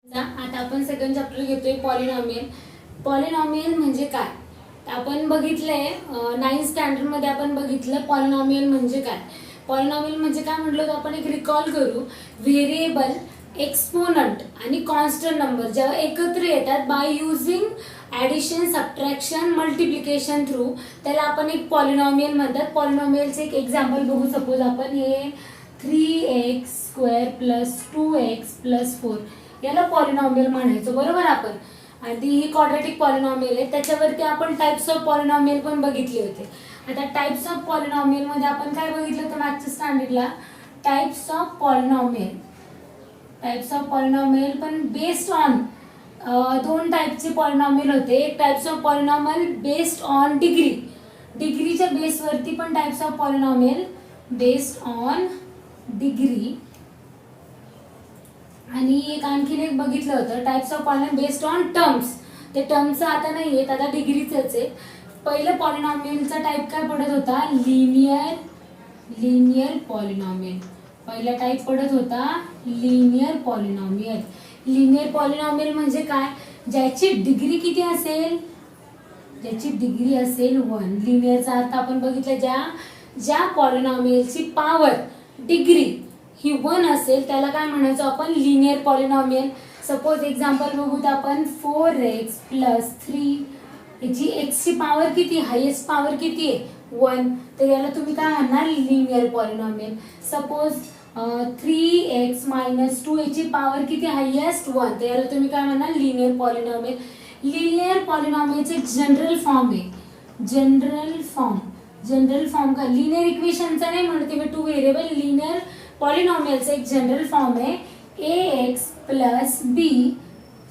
आता आपण second chapter घेतोय पॉलिनॉमियल. पॉलिनॉमियल म्हणजे काय आपण बघितलंय 9th स्टँडर्ड मध्ये आपण बघितलं पॉलिनॉमियल म्हणजे काय. पॉलिनॉमियल म्हणजे काय म्हटलं तर आपण एक रिकॉल करू. व्हेरिएबल, एक्सपोनंट आणि कॉन्स्टंट नंबर जेव्हा एकत्र येतात by using addition, subtraction, multiplication through त्याला आपण एक पॉलिनॉमियल म्हणतात. पॉलिनॉमियलचे एक एक्झाम्पल बघू. सपोज आपण हे 3x² + 2x + 4 याला पॉलिनॉमियल म्हणायचो बरोबर आपण. आणि ही क्वाड्रॅटिक पॉलिनॉमियल आहे. त्याच्यावरती आपण टाइप्स ऑफ पॉलिनॉमियल पण बघितले होते. आता टाइप्स ऑफ पॉलिनॉमियल मध्ये आपण काय बघितलं होतं मागच्या स्टँडर्डला? Types of polynomial. Types of polynomial पण बेस्ड ऑन दोन टाइपचे पॉलिनॉमियल होते. एक types of polynomial based on degree. डिग्रीच्या बेसवरती पण types of polynomial based on degree. आणि एक आणखीन एक बघितलं होतं types of polynomial based on terms. ते टर्म्सचं आता नाही आहेत, आता डिग्रीचंच आहे. पहिलं पॉलिनॉमियलचा टाइप काय पडत होता? Linear polynomial. पहिला टाइप पडत होता लिनियर पॉलिनॉमियल. लिनियर पॉलिनॉमियल म्हणजे काय? ज्याची डिग्री किती असेल? ज्याची डिग्री असेल 1. लिनियरचा अर्थ आपण बघितलं ज्या पॉलिनॉमियलची पॉवर डिग्री ही 1 असेल त्याला काय म्हणायचो आपण? Linear polynomial. सपोज एक्झाम्पल बघूत आपण 4x + 3. याची x ची पॉवर किती? हायेस्ट पॉवर किती आहे? 1. तर याला तुम्ही काय म्हणणार? Linear polynomial. सपोज 3x - 2 याची पॉवर किती? हायेस्ट 1. तर याला तुम्ही काय म्हणणार? Linear polynomial. लिनियर पॉलिनॉमियलचे जनरल फॉर्म आहे. जनरल फॉर्म का? लिनियर इक्वेशनचा नाही म्हणते मी. 2 व्हेरिएबल लिनियर पॉलिनॉमियलचा एक जनरल फॉर्म आहे ax + b.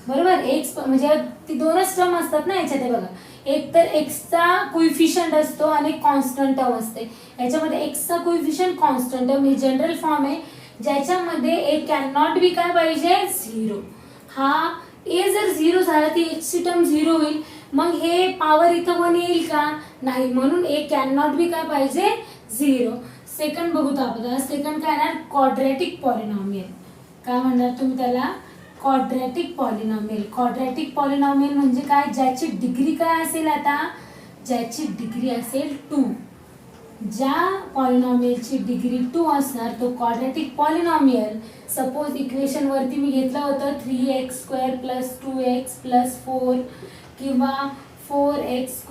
बरोबर. x म्हणजे ती दोनच टर्म असतात ना याच्यात. बघा, एक तर x चा कोइफिशियंट असतो आणि कॉन्स्टंट टर्म असते. याच्यामध्ये x चा कोइफिशियंट, कॉन्स्टंट टर्म ही जनरल फॉर्म आहे ज्याच्यामध्ये a कॅन नॉट बी काय पाहिजे? 0. हा a जर 0 झाला ती x ची टर्म 0 होईल. मग हे पॉवर इथं 1 येईल का? नाही. म्हणून a कॅन नॉट बी काय पाहिजे? 0. सेकंड बघू आपण. सेकंड काय येणार? Quadratic polynomial. काय म्हणणार तुम्ही त्याला? Quadratic polynomial. क्वाड्रॅटिक पॉलिनॉमियल म्हणजे काय? ज्याची डिग्री काय असेल? आता ज्याची डिग्री असेल 2. ज्या पॉलिनॉमियलची डिग्री 2 असणार तो क्वाड्रॅटिक पॉलिनॉमियल. सपोज इक्वेशन वरती मी घेतलं होतं 3x² + 2x + 4 किंवा 4x²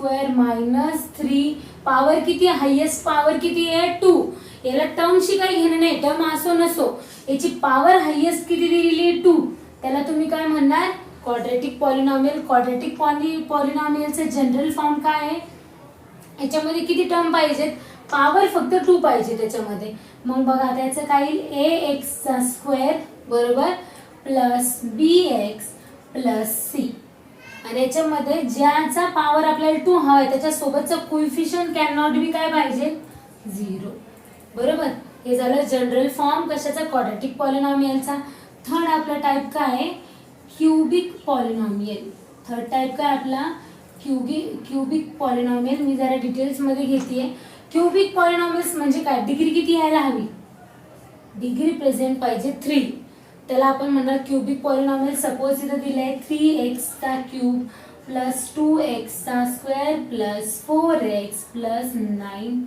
- 3. पॉवर किती? हायेस्ट पॉवर किती आहे? 2. याला टर्मशी काही घेणं नाही. टर्म असो नसो याची पॉवर हायेस्ट किती दिलेली आहे? 2. त्याला तुम्ही काय म्हणणार? Quadratic polynomial. क्वाड्रॅटिक पॉलिनॉमियलचे जनरल फॉर्म काय आहे? याच्यामध्ये किती टर्म पाहिजेत? पॉवर फक्त 2 पाहिजे त्याच्यामध्ये. मग बघा त्याचं काय येईल? ax² बरोबर + bx + c. आणि याच्यामध्ये ज्याचा पॉवर आपल्याला 2 हवाय त्याच्यासोबतचं कोइफिशियंट कॅन नॉट बी काय पाहिजे? 0. बरोबर. हे झालं जनरल फॉर्म कशाचा? क्वाड्रॅटिक पॉलिनॉमियलचा. थर्ड आपला टाइप काय आहे? Cubic polynomial. थर्ड टाइप काय आपला? Cubic polynomial. मी जरा डिटेल्स मध्ये घेतेय. क्यूबिक पॉलिनॉमियल्स म्हणजे काय? डिग्री किती यायला हवी? डिग्री प्रेझेंट पाहिजे 3. त्याला आपण म्हणणार क्यूबिक पॉलिनॉमियल. सपोज इथं दिलंय 3x³ + 2x² + 4x + 9.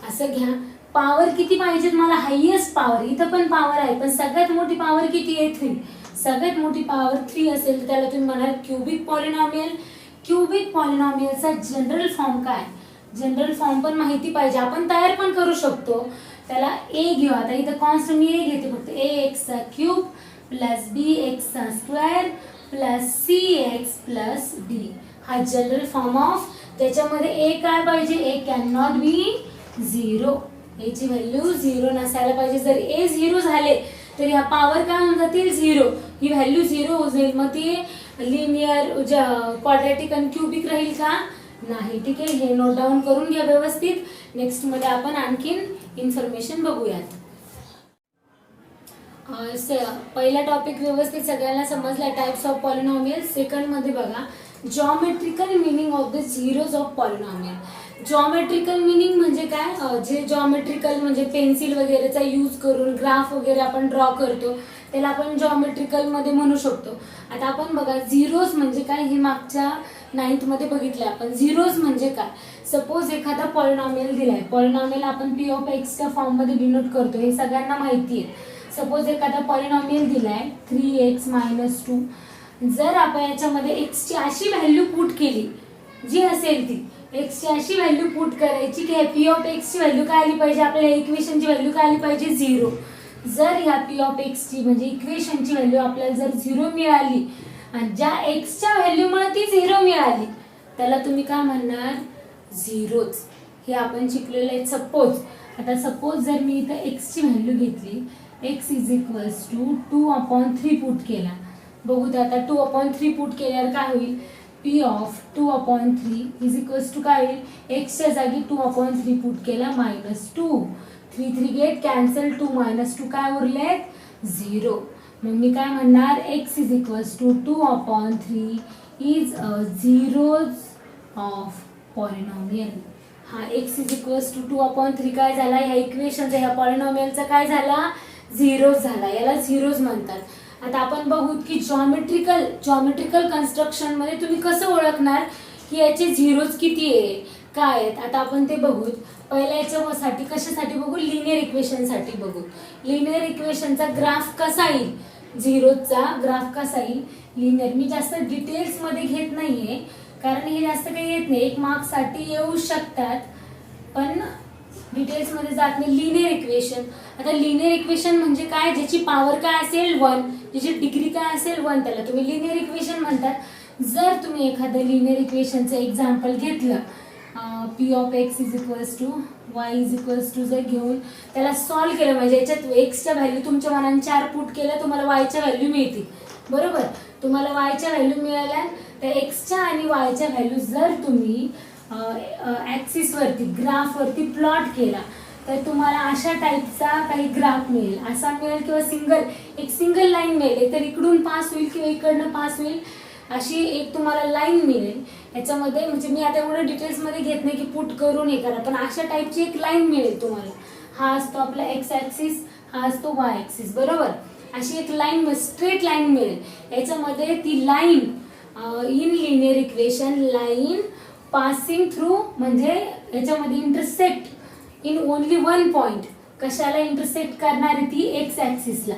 असं घ्या. पॉवर किती पाहिजे मला? Highest power. इथं पण पॉवर आहे पण सगळ्यात मोठी पॉवर किती आहे? 3. सगळ्यात मोठी पॉवर 3 असेल तर त्याला तुम्ही म्हणाल क्यूबिक पॉलिनॉमियल. क्यूबिक पॉलिनॉमियलचा जनरल फॉर्म काय? जनरल फॉर्म पण माहिती पाहिजे. आपण तयार पण करू शकतो. त्याला a घेऊ. आता इथं कॉन्स्टंट मी a घेते फक्त. ax³ + bx² + cx + d. हा जनरल फॉर्म ऑफ. त्याच्यामध्ये a काय पाहिजे? a can not be 0. a ची व्हॅल्यू 0 नसायला पाहिजे. जर a 0 झाले तर ह्या पॉवर काय होऊन जातील? 0. ही व्हॅल्यू 0 होऊन जाईल. मग ती लिनियर क्वाड्रॅटिक आणि क्यूबिक राहील का? नाही. ठीक आहे. हे नोट डाऊन करून घ्या व्यवस्थित. नेक्स्ट मध्ये आपण आणखीन इन्फॉर्मेशन बघूयात. पहिला टॉपिक व्यवस्थित सगळ्यांना समजला टाइप्स ऑफ पॉलिनॉमियल. सेकंड मध्ये बघा geometrical meaning of the zeros of polynomial. Geometrical meaning म्हणजे काय, जे जॉमेट्रिकल म्हणजे पेन्सिल वगैरेचा यूज करून ग्राफ वगैरे आपण ड्रॉ करतो त्याला आपण जॉमेट्रिकल मध्ये म्हणू शकतो. आता आपण बघा झिरोज म्हणजे काय, हे मागच्या 9th मध्ये बघितलं आपण. झिरोज म्हणजे काय, सपोज एखादा पॉलिनॉमियल दिलाय, पॉलिनॉमियल आपण पी ऑफ एक्स च्या फॉर्म मध्ये डिनोट करतो, हे सगळ्यांना माहिती आहे. सपोज एखादा पॉलिनॉमियल दिलाय 3x - 2, जर आपण याच्यामध्ये एक्स ची अशी व्हॅल्यू पुट केली जी असेल ती, एक्स ची अशी व्हॅल्यू पुट करायची की पी ऑफ एक्स ची व्हॅल्यू काय आली पाहिजे, आपल्याला इक्वेशनची व्हॅल्यू काय आली पाहिजे, 0. जर ह्या पी ऑफ एक्स ची म्हणजे इक्वेशनची व्हॅल्यू आपल्याला जर 0 मिळाली आणि ज्या एक्सच्या व्हॅल्यूमुळे ती 0 मिळाली त्याला तुम्ही काय म्हणणार, झिरोज. हे आपण शिकलेलं आहे. आता सपोज जर मी इथं एक्सची व्हॅल्यू घेतली, x = 2/3 पुट केला, बघू आता 2/3 पुट केल्यावर काय होईल, p ऑफ 2/3 काय होईल, एक्सच्या जागी 2/3 पुट केला -2, 3 3 गेट कॅन्सल, 2 - 2 काय उरले, 0. मग मी काय म्हणणार, x = 2/3 is a zeros of polynomial. हा x = 2/3 काय झाला, ह्या इक्वेशनचा ह्या पॉलिनॉमियलचा काय झाला, झिरोज झाला, याला झिरोज म्हणतात. आता आपण बघू की जॉमेट्रिकल कन्स्ट्रक्शन मध्ये तुम्ही कसं ओळखणार की याचे झिरोज किती आहे, काय आहेत. आता आपण ते बघू. पहिल्या याच्यासाठी कशासाठी बघू, लिनियर इक्वेशन साठी बघू. लिनियर इक्वेशनचा ग्राफ कसा येईल, झिरोजचा ग्राफ कसा येईल लिनियर. मी जास्त डिटेल्स मध्ये घेत नाहीये कारण हे जास्त काही येत नाही, 1 मार्क्स साठी येऊ शकतात पण डिटेल्स मध्ये जात नाही. लिनियर इक्वेशन, आता लिनियर इक्वेशन म्हणजे काय, ज्याची पॉवर काय असेल 1, ज्याची डिग्री काय असेल 1, त्याला तुम्ही लिनियर इक्वेशन म्हणतात. जर तुम्ही एखादं लिनियर इक्वेशनचं एक्झाम्पल घेतलं, p ऑफ x = y जर घेऊन त्याला सॉल्व्ह केलं म्हणजे याच्यात एक्सच्या व्हॅल्यू तुमच्या मनाने 4 पुट केल्या, तुम्हाला वायच्या व्हॅल्यू मिळतील. बरोबर, तुम्हाला वायच्या व्हॅल्यू मिळाल्या, त्या एक्सच्या आणि वायच्या व्हॅल्यू जर तुम्ही ऍक्सिस वरती ग्राफ वरती प्लॉट केला तर तुम्हाला अशा टाईपचा काही ग्राफ मिळेल, असा मिळेल किंवा एक सिंगल लाईन मिळेल, तर इकडून पास होईल किंवा इकडनं पास होईल, अशी एक तुम्हाला लाईन मिळेल. याच्यामध्ये म्हणजे मी आता एवढं डिटेल्स मध्ये घेत नाही की पुट करून हे करा, पण अशा टाईपची एक लाईन मिळेल तुम्हाला. हा असतो आपला एक्स ऍक्सिस, हा असतो वाय ऍक्सिस, बरोबर. अशी एक लाईन, स्ट्रेट लाईन मिळेल. याच्यामध्ये ती line in linear equation, line passing through म्हणजे याच्यामध्ये इंटरसेक्ट इन ओनली 1 पॉइंट. कशाला इंटरसेक्ट करणार आहे ती, एक्स ऍक्सिसला.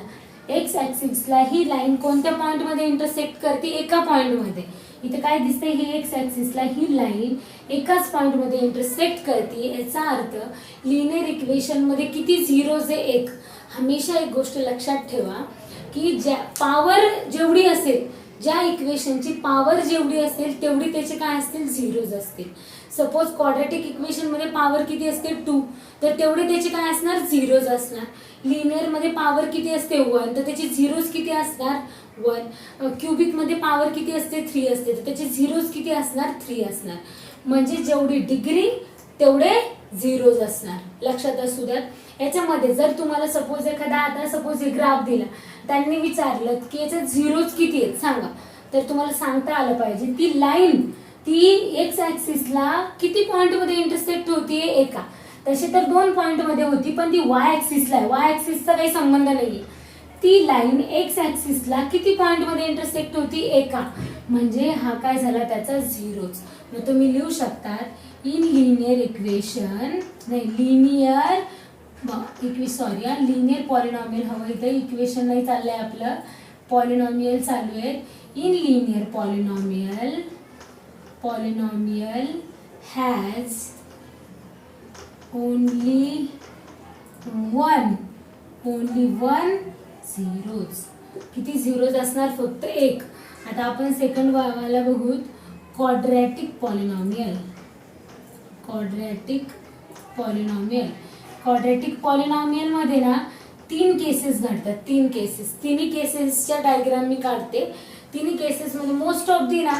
एक्स ऍक्सिसला ही लाईन कोणत्या पॉइंट मध्ये इंटरसेक्ट करते, एका पॉइंट मध्ये. इथे काय दिसतंय, ही एक्स ऍक्सिसला ही लाईन एकाच पॉइंट मध्ये इंटरसेक्ट करते. याचा अर्थ लिनियर इक्वेशन मध्ये किती झिरोज आहे, 1. हमेशा एक गोष्ट लक्षात ठेवा की ज्या पॉवर जेवढी असेल, ज्या इक्वेशनची पॉवर जेवढी असेल तेवढी त्याचे काय असतील, झिरोज असतील. सपोज क्वाड्रॅटिक इक्वेशन मध्ये पॉवर किती असते, 2, तर तेवढे त्याचे काय असणार, झिरोज असणार. लिनियर मध्ये पॉवर किती असते, 1, तर त्याचे झिरोज किती असणार, 1. क्यूबिक मध्ये पॉवर किती असते, 3 असते, तर त्याचे झिरोज किती असणार, 3 असणार. म्हणजे जेवढी डिग्री तेवढे झिरोज असणार, लक्षात असू द्या. याच्यामध्ये जर तुम्हाला सपोज एखादा आता सपोज हे ग्राफ दिला, त्यांनी विचारलं की याच्यात झिरोज किती आहेत सांगा, तर तुम्हाला सांगता आलं पाहिजे ती लाईन ती एक्स ऍक्सिसला किती पॉइंट मध्ये इंटरसेक्ट होतीये, एका. तशी तर 2 पॉइंट मध्ये होती, पण ती वाय ऍक्सिसला आहे, वाय ऍक्सिसचा काही संबंध नाहीये. ती लाईन एक्स ऍक्सिसला किती पॉइंट मध्ये इंटरसेक्ट होती, एका. म्हणजे हा काय झाला त्याचा झिरोज. मग तुम्ही लिहू शकतात इन लिनियर इक्वेशन, नाही लिनियर पॉलिनॉमियल हवं, इथे इक्वेशन नाही चाललंय आपलं, पॉलिनॉमियल चालू आहे. In linear polynomial has only one zeros. किती झिरोज असणार, फक्त 1. आता आपण सेकंड वाला बघू, क्वाड्रॅटिक पॉलिनॉमियल मध्ये ना 3 केसेस घडतात, 3 केसेस. तिन्ही केसेसच्या डायग्राम मी काढते. तिन्ही केसेस मध्ये मोस्ट ऑफ दी ना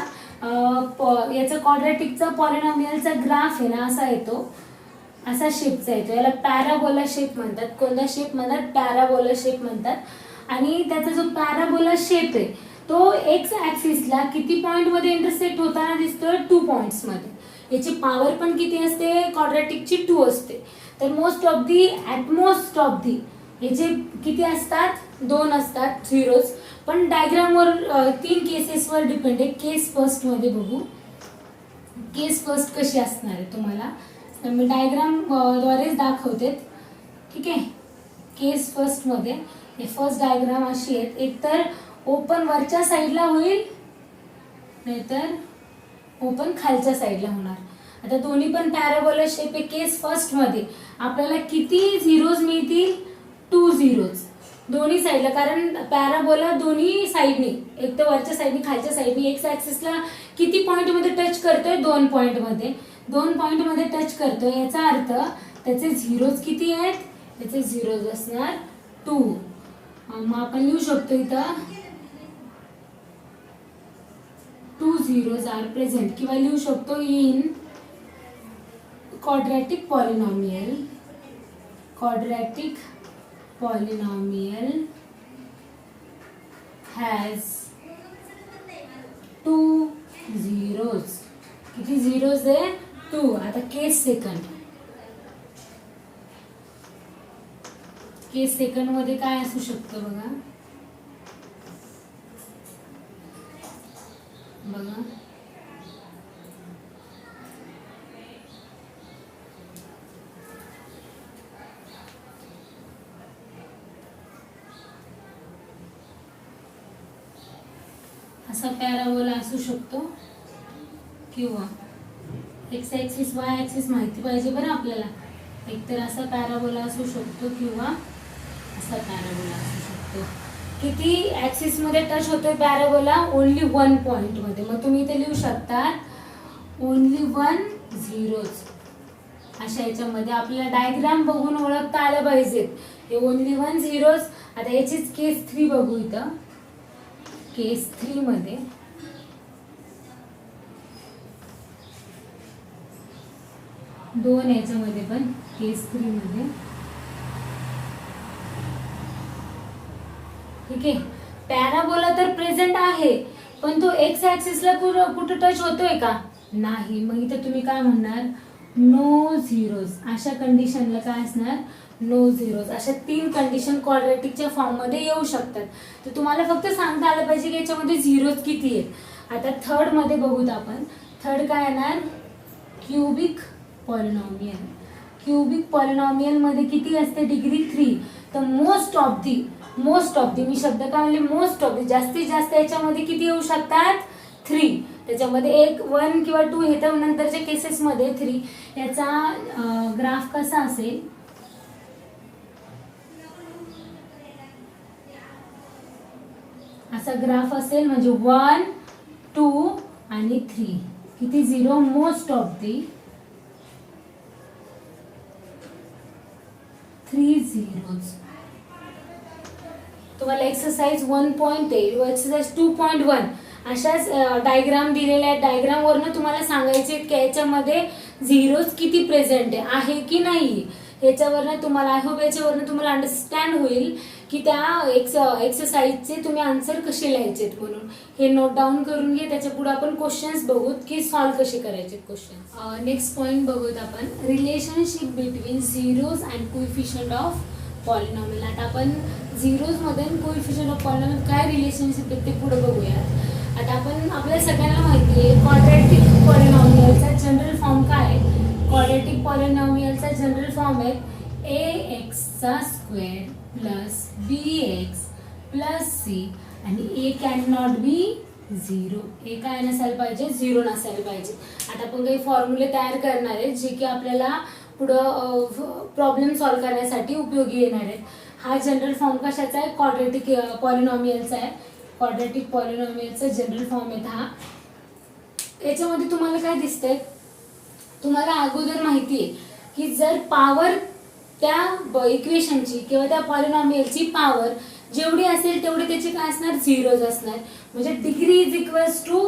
याचा क्वाड्रॅटिकचा पॉलिनॉमियलचा ग्राफ आहे ना असा येतो, असा शेपचा येतो. याला पॅराबोला शेप म्हणतात. कोणता शेप म्हणतात, पॅराबोला शेप म्हणतात. आणि त्याचा जो पॅराबोला शेप आहे तो एक्स ऍक्सिसला किती पॉइंट मध्ये इंटरसेक्ट होताना दिसतोय, 2 पॉइंट्स मध्ये. याची पॉवर पण किती असते, क्वाड्रॅटिकची 2 असते. तर मोस्ट ऑफ दी याचे किती असतात, 2 असतात झिरोज. पण डायग्रामवर 3 केसेसवर डिपेंड आहे. केस फर्स्ट मध्ये बघू, केस फर्स्ट कशी असणार आहे तुम्हाला तर मी डायग्राम द्वारेच दाखवते. ठीक आहे, केस फर्स्ट मध्ये हे फर्स्ट डायग्राम अशी आहेत, एकतर ओपन वरच्या साईडला होईल नाहीतर ओपन खालच्या साईडला होणार. आता दोन्ही पण पॅराबोला शेप आहे. केस फर्स्ट मध्ये आपल्याला किती झिरोज मिळतील, 2 झिरोज दोन्ही साईडला, कारण पॅराबोला दोन्ही साईडनी, एक तर वरच्या साईडनी खालच्या साईडनी एक्स ऍक्सिसला किती पॉइंट मध्ये टच करतोय, 2 पॉइंट मध्ये टच करतोय. याचा अर्थ त्याचे झिरोज किती आहेत, त्याचे झिरोज असणार 2. मग आपण लिहू शकतो इथं 2 zeros आर प्रेझेंट, किंवा लिहू शकतो in quadratic polynomial has 2 zeros. किती zeros आहे, 2. आता केस सेकंड मध्ये काय असू शकतं बघा, असा पॅराबोला असू शकतो, किंवा एक्स ऍक्सिस वाय ऍक्सिस माहिती पाहिजे बरं आपल्याला. एकतर असा पॅराबोला असू शकतो किंवा असा पॅराबोला असू शकतो. किती ऍक्सिस मध्ये टच होतोय पॅराबोला, ओनली 1 पॉइंट मध्ये. मग तुम्ही इथे लिहू शकता ओनली 1 zeros. अशा याच्यामध्ये आपल्याला डायग्राम बघून ओळखता आलं पाहिजेत. हे ओनली 1 zeros. आता याचीच केस 3 बघू इथं. केस 3 मध्ये दोन याच्यामध्ये पण केस 3 मध्ये ठीक आहे, पॅराबोला तर प्रेझेंट आहे, पण तो एक्स ऍक्सिसला कुठे टच होतोय का, नाही. मग इथे तुम्ही काय म्हणणार, नो झिरोज. अशा कंडिशनला काय असणार, नो झिरोज. अशा 3 कंडिशन क्वाड्रॅटिकच्या फॉर्म मध्ये येऊ शकतात. तर तुम्हाला फक्त सांगता आलं पाहिजे की याच्यामध्ये झिरोज किती आहेत. आता थर्ड मध्ये बघूत आपण. थर्ड काय येणार, क्यूबिक पॉलिनॉमियल. क्यूबिक पॉलिनॉमियल मध्ये किती असते, डिग्री 3. तर मोस्ट ऑफ दी मी शब्द काय म्हणले, मोस्ट ऑफ दी, जास्तीत जास्त याच्यामध्ये किती येऊ शकतात, 3. त्याच्यामध्ये 1 किंवा 2 हे तर नंतरच्या केसेस मध्ये 3. याचा ग्राफ कसा असेल, असा ग्राफ असेल, म्हणजे 1, 2 आणि 3. किती 0, मोस्ट ऑफ दी 3 zeros. तुम्हाला एक्सरसाइज 1.8 व एक्सरसाइज 2.1 अशाच डायग्राम दिलेल्या आहेत. डायग्राम वरनं तुम्हाला सांगायचे की याच्यामध्ये झिरोज किती प्रेझेंट आहे की नाही. याच्यावरनं तुम्हाला, आय होप याच्यावरनं तुम्हाला अंडरस्टँड होईल की त्या एक्सरसाइजचे तुम्ही आन्सर कसे लिहायचे म्हणून. हे नोट डाऊन करून घे. त्याच्या पुढे आपण क्वेश्चन्स बघूत की सॉल्व्ह कसे करायचे क्वेश्चन. नेक्स्ट पॉइंट बघूत आपण, relationship between zeros and coefficient of polynomial. आता आपण झिरोज मध्ये कोएफिशियंट ऑफ पॉलिनॉमियल काय रिलेशनशिप आहे ते पुढे बघूयात. आता आपण, आपल्या सगळ्यांना माहिती आहे क्वाड्रॅटिक पॉलिनॉमियलचा जनरल फॉर्म काय आहे. क्वाड्रॅटिक पॉलिनॉमियलचा जनरल फॉर्म आहे ax² plus bx plus c आणि a कॅन नॉट बी 0. ए काय नसायला पाहिजे, 0 नसायला पाहिजे. आता आपण काही फॉर्म्युले तयार करणार आहेत जे की आपल्याला पुढं प्रॉब्लेम सॉल्व्ह करण्यासाठी उपयोगी येणार आहेत. हा जनरल फॉर्म कशाचा आहे, क्वाड्रॅटिक पॉलिनॉमियलचा आहे. क्वाड्रॅटिक पॉलिनॉमियलचा जनरल फॉर्म आहे हा. याच्यामध्ये तुम्हाला काय दिसतंय, तुम्हाला अगोदर माहिती आहे की जर पॉवर त्या इक्वेशनची किंवा त्या पॉलिनॉमियलची पॉवर जेवढी असेल तेवढे त्याचे काय असणार, झिरोज असणार. म्हणजे degree is equals to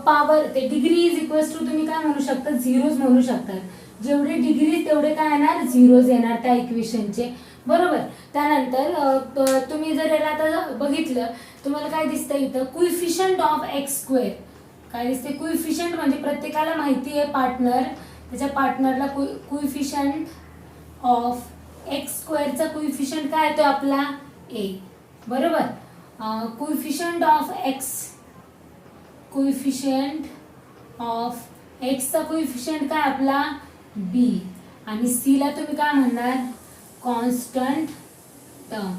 power, ते डिग्री इज इक्वल्स टू तुम्ही काय म्हणू शकता, झिरोज म्हणू शकता. जेवढे डिग्री तेवढे काय येणार, झिरोज येणार त्या इक्वेशनचे, बरोबर. त्यानंतर तुम्ही जर याला आता बघितलं, तुम्हाला काय दिसतं इथं, कोएफिशियंट ऑफ x². काय दिसते कोइफिशियंट म्हणजे प्रत्येकाला माहिती आहे पार्टनर, त्याच्या पार्टनरला कोइफिशियंट ऑफ एक्स स्क्वेअरचा कोइफिशियंट काय येतो आपला ए, बरोबर. कोइफिशियंट ऑफ एक्सचा कोइफिशियंट काय आपला बी, आणि सी ला तुम्ही काय म्हणणार कॉन्स्टंट टर्म.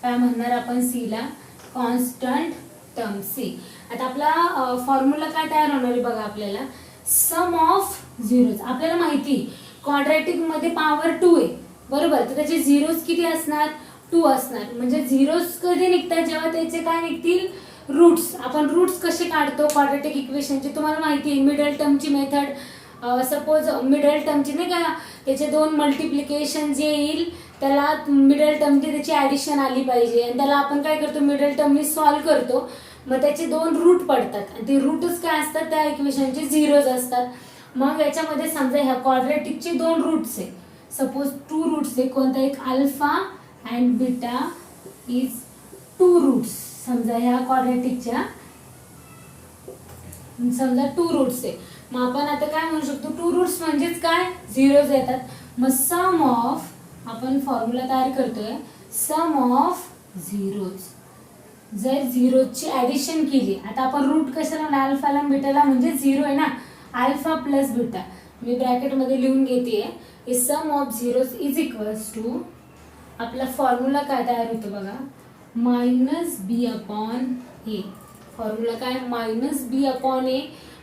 काय म्हणणार आपण सी ला कॉन्स्टंट टर्म सी. आता आपला फॉर्म्युला काय तयार होणार आहे बघा आपल्याला, सम ऑफ झिरोज. आपल्याला माहिती क्वाड्रॅटिक मध्ये पॉवर 2 आहे, बरोबर. तर त्याचे झिरोज किती असणार 2 असणार. म्हणजे झिरोज कधी निघतात जेव्हा त्याचे काय निघतील रूट्स. आपण रूट्स कसे काढतो क्वाड्रॅटिक इक्वेशनचे तुम्हाला माहिती आहे, मिडल टर्मची मेथड. सपोज मिडल टर्मची नाही का त्याचे 2 मल्टिप्लिकेशन जे येईल त्याला मिडल टर्मची त्याची ॲडिशन आली पाहिजे, आणि त्याला आपण काय करतो मिडल टर्मनी सॉल्व्ह करतो. मग त्याचे 2 रूट पडतात आणि ते रूटच काय असतात त्या इक्वेशनचे झिरोज असतात. मग याच्यामध्ये समजा ह्या क्वाड्रॅटिकचे 2 रूट्स आहे, सपोज 2 रूट्स आहे. कोणता एक alpha and beta is 2 roots. समजा ह्या क्वाड्रॅटिकच्या समजा 2 रूट्स आहे. मग आपण आता काय म्हणू शकतो 2 रूट्स म्हणजेच काय झिरोज येतात. मग सम ऑफ, आपण फॉर्म्युला तयार करतोय, सम ऑफ झिरोज. जर झिरोजची ॲडिशन केली, आता आपण रूट कशाला अल्फाला बीटाला म्हणजे 0 आहे ना, अल्फा प्लस बीटा मी ब्रॅकेटमध्ये लिहून घेते. Sum of zeros is equals to, आपला फॉर्म्युला काय तयार होतो बघा, minus B upon A. Formula काय minus B upon A.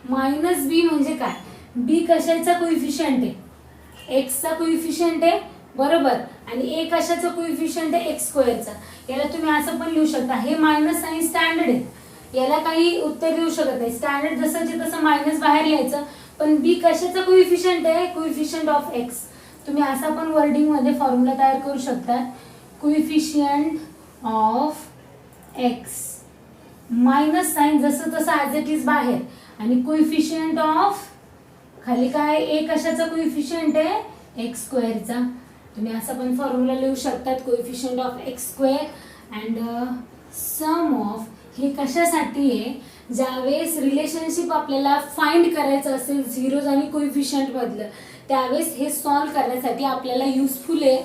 Minus B म्हणजे काय, बी कशाचा कोइफिशियंट आहे एक्सचा कोइफिशियंट आहे, बरोबर. आणि ए कशाचा कोइफिशियंट आहे एक्स स्क्वेअरचा. याला तुम्ही असं पण लिहू शकता, हे मायनस आणि स्टँडर्ड आहे, याला काही उत्तर देऊ शकत नाही. स्टँडर्ड जसंचे तसं मायनस बाहेर लिहायचं. पण बी कशाचा कोइफिशियंट आहे कोइफिशियंट ऑफ एक्स. तुम्ही असा पण वर्डिंग मध्ये फॉर्म्युला तयार करू शकता, coefficient of x minus sign जसं तसं ॲज इट इज बाहेर, आणि कोइफिशियंट ऑफ खाली काय ए कशाचा कोइफिशियंट आहे एक्स स्क्वेअरचा. तुम्ही असं पण फॉर्म्युला लिहू शकतात, coefficient of x square and sum of. हे कशासाठी आहे, ज्यावेळेस रिलेशनशिप आपल्याला फाइंड करायचं असेल झिरोज आणि कोइफिशियंट मधलं, त्यावेळेस हे सॉल्व्ह करण्यासाठी आपल्याला युजफुल आहे.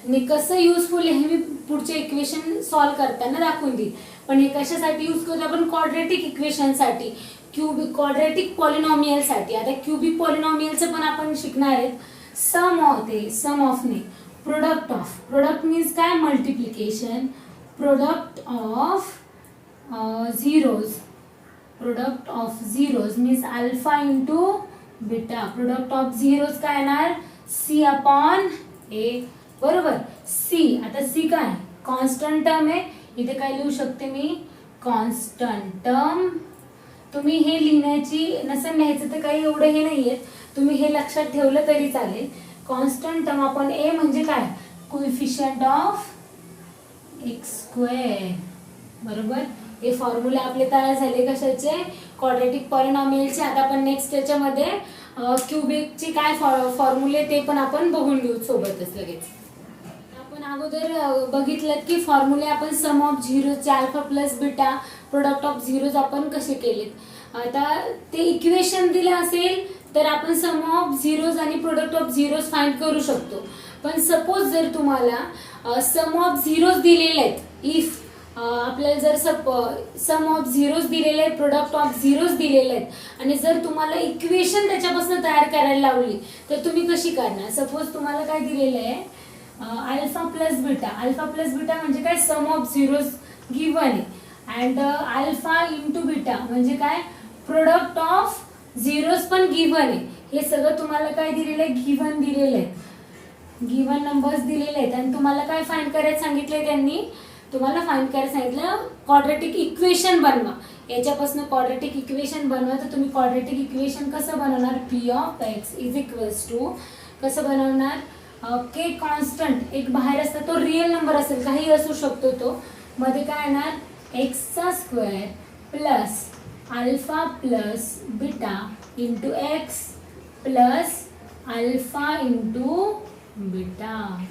आणि कसं युजफुल आहे हे मी पुढचे इक्वेशन सॉल्व्ह करताना दाखवून देईल. पण हे कशासाठी यूज करतो आपण क्वाड्रॅटिक इक्वेशनसाठी, क्वाड्रॅटिक पॉलिनॉमियलसाठी. आता क्युबिक पॉलिनॉमियलचं पण आपण शिकणार आहेत. सम ऑफ ते सम ऑफ ने प्रोडक्ट ऑफ, प्रोडक्ट मीन्स काय multiplication, product of zeros, product of zeros means alpha into beta. Product of zeros काय येणार सी अपॉन ए, बरोबर. सी, आता सी काय कॉन्स्टंट टर्म आहे, इथे काय लिहू शकते मी कॉन्स्टंट टर्म. तुम्ही हे लिहिण्याची नसेल न्यायचं तर काही एवढं हे नाहीये, तुम्ही हे लक्षात ठेवलं तरी चालेल. कॉन्स्टंट टर्म आपण ए म्हणजे काय कोइफिशियंट ऑफ एक्स स्क्वेअर, बरोबर. हे फॉर्म्युला आपले तयार झाले कशाचे क्वाड्रॅटिक पॉलिनॉमियलचे. आता आपण नेक्स्ट याच्यामध्ये क्युबिकचे काय फॉर्म्युले ते पण आपण बघून घेऊ सोबतच लगेच. आपण अगोदर बघितलं की फॉर्म्युले आपण सम ऑफ झिरोचे alpha plus beta product of zeros आपण कसे केलेत. आता ते इक्वेशन दिलं असेल तर आपण सम ऑफ झिरोज आणि प्रोडक्ट ऑफ झिरोज फाइंड करू शकतो. पण सपोज जर तुम्हाला सम ऑफ झिरोज दिलेले आहेत, इफ आपल्याला जर सम ऑफ झिरोज दिलेले आहेत प्रोडक्ट ऑफ झिरोज दिलेले आहेत आणि जर तुम्हाला इक्वेशन त्याच्यापासून तयार करायला लावली तर तुम्ही कशी करणार. सपोज तुम्हाला काय दिलेलं आहे alpha plus beta. Alpha plus beta म्हणजे काय सम ऑफ झिरोज गिवन आहे अँड अल्फा इंटू बीटा म्हणजे काय प्रोडक्ट ऑफ झिरोज पण गिवन आहे. हे सगळं तुम्हाला काय दिलेलं आहे गिवन दिलेलं आहे, गिवन नंबर्स दिलेले आहेत आणि तुम्हाला काय फाइंड करायचं सांगितलंय त्यांनी, तुम्हाला फाइंड करायला सांगितलं क्वाड्रॅटिक इक्वेशन बनवा. याच्यापासून क्वाड्रॅटिक इक्वेशन बनवा. तर तुम्ही क्वाड्रॅटिक इक्वेशन कसं बनवणार, p of x is equals to कसं बनवणार, के कॉन्स्टंट एक बाहेर असतं तो रिअल नंबर असेल काही असू शकतो तो, मध्ये काय येणार एक्सचा square plus alpha plus beta into X plus alpha into beta.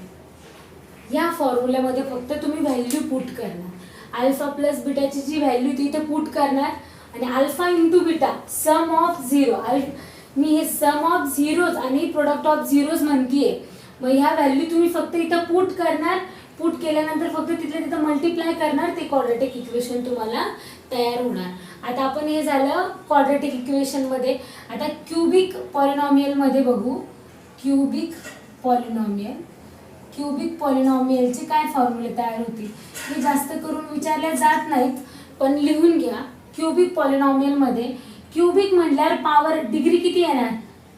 या फॉर्म्युल्यामध्ये फक्त तुम्ही व्हॅल्यू पुट करणार. अल्फा प्लस बीटाची जी व्हॅल्यू ती इथे पुट करणार आणि alpha into beta sum of zero. मी हे सम ऑफ झिरोज आणि प्रोडक्ट ऑफ झिरोज म्हणतीये. मग ह्या व्हॅल्यू तुम्ही फक्त इथं पुट करणार. पुट केल्यानंतर फक्त तिथल्या तिथं मल्टिप्लाय करणार. ते क्वाड्रॅटिक इक्वेशन तुम्हाला तयार होणार. आता आपण हे झालं क्वाड्रॅटिक इक्वेशन मध्ये. आता क्यूबिक पॉलिनॉमियल मध्ये बघू. क्यूबिक पॉलिनॉमियलचे काय फॉर्म्युले तयार होतील हे जास्त करून विचारले जात नाहीत, पण लिहून घ्या. क्यूबिक पॉलिनॉमियल मध्ये क्यूबिक म्हटल्यावर पॉवर डिग्री किती येणार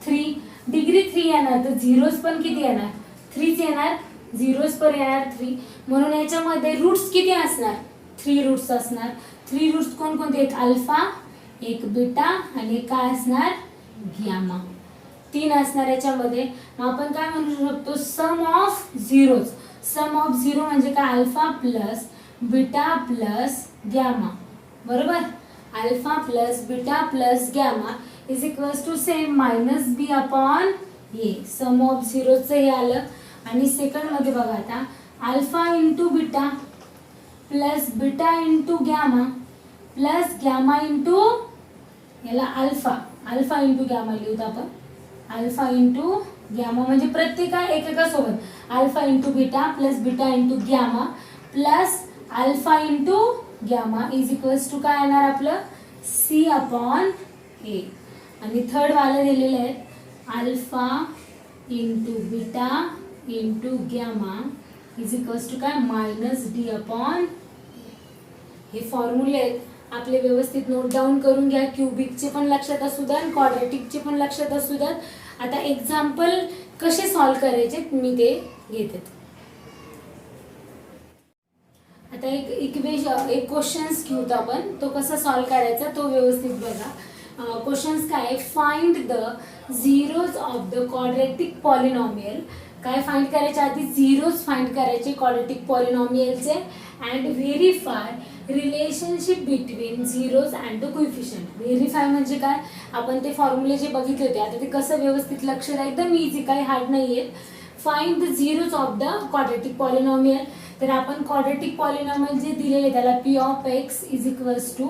3. डिग्री 3 येणार तर झिरोज पण किती येणार 3 येणार. झिरोज पण येणार 3. म्हणून याच्यामध्ये रूट्स किती असणार 3 रूट्स असणार. 3 रूट्स कोणकोणते आहेत अल्फा, एक बीटा आणि काय असणार गॅमा. 3 असणार याच्यामध्ये. मग आपण काय म्हणू शकतो sum of zeros. Sum of zero म्हणजे काय alpha plus beta plus gamma. बरोबर. Alpha plus beta plus gamma is equals to same minus B upon A. Sum of झिरोचं हे आलं. आणि सेकंड मध्ये बघा आता alpha into beta plus beta into gamma plus gamma into याला alpha into gamma लिहूत आपण. अल्फा इंटू गॅमा म्हणजे प्रत्येक एकेकासोबत alpha into beta plus beta into gamma plus alpha into gamma is equals to काय येणार आपलं सी अपॉन ए. आणि थर्ड वाला दिलेले आहेत alpha into beta into gamma is equals to काय मायनस डी अपॉन. हे फॉर्म्युले आहेत आपले, व्यवस्थित नोट डाऊन करून घ्या. क्यूबिकचे पण लक्षात असू द्या आणि क्वाड्रॅटिकचे पण लक्षात असू द्यात. आता एक्झाम्पल कसे सॉल्व्ह करायचे मी ते घेते. आता एक क्वेश्चन्स घेऊत आपण. तो कसा सॉल्व्ह करायचा तो व्यवस्थित बघा. क्वेश्चन्स काय find the zeros of the quadratic polynomial. काय फाइंड करायचे आधी झिरोज फाइंड करायचे क्वाड्रॅटिक पॉलिनॉमियलचे and verify relationship between zeros and the coefficient. Verify म्हणजे काय आपण ते फॉर्म्युले जे बघितले होते आता ते कसं व्यवस्थित लक्ष द्या. एकदम इझी काही हार्ड नाही आहे. Find the zeros of the quadratic polynomial. तर आपण क्वाड्रॅटिक पॉलिनॉमियल जे दिलेले त्याला p of x is equals to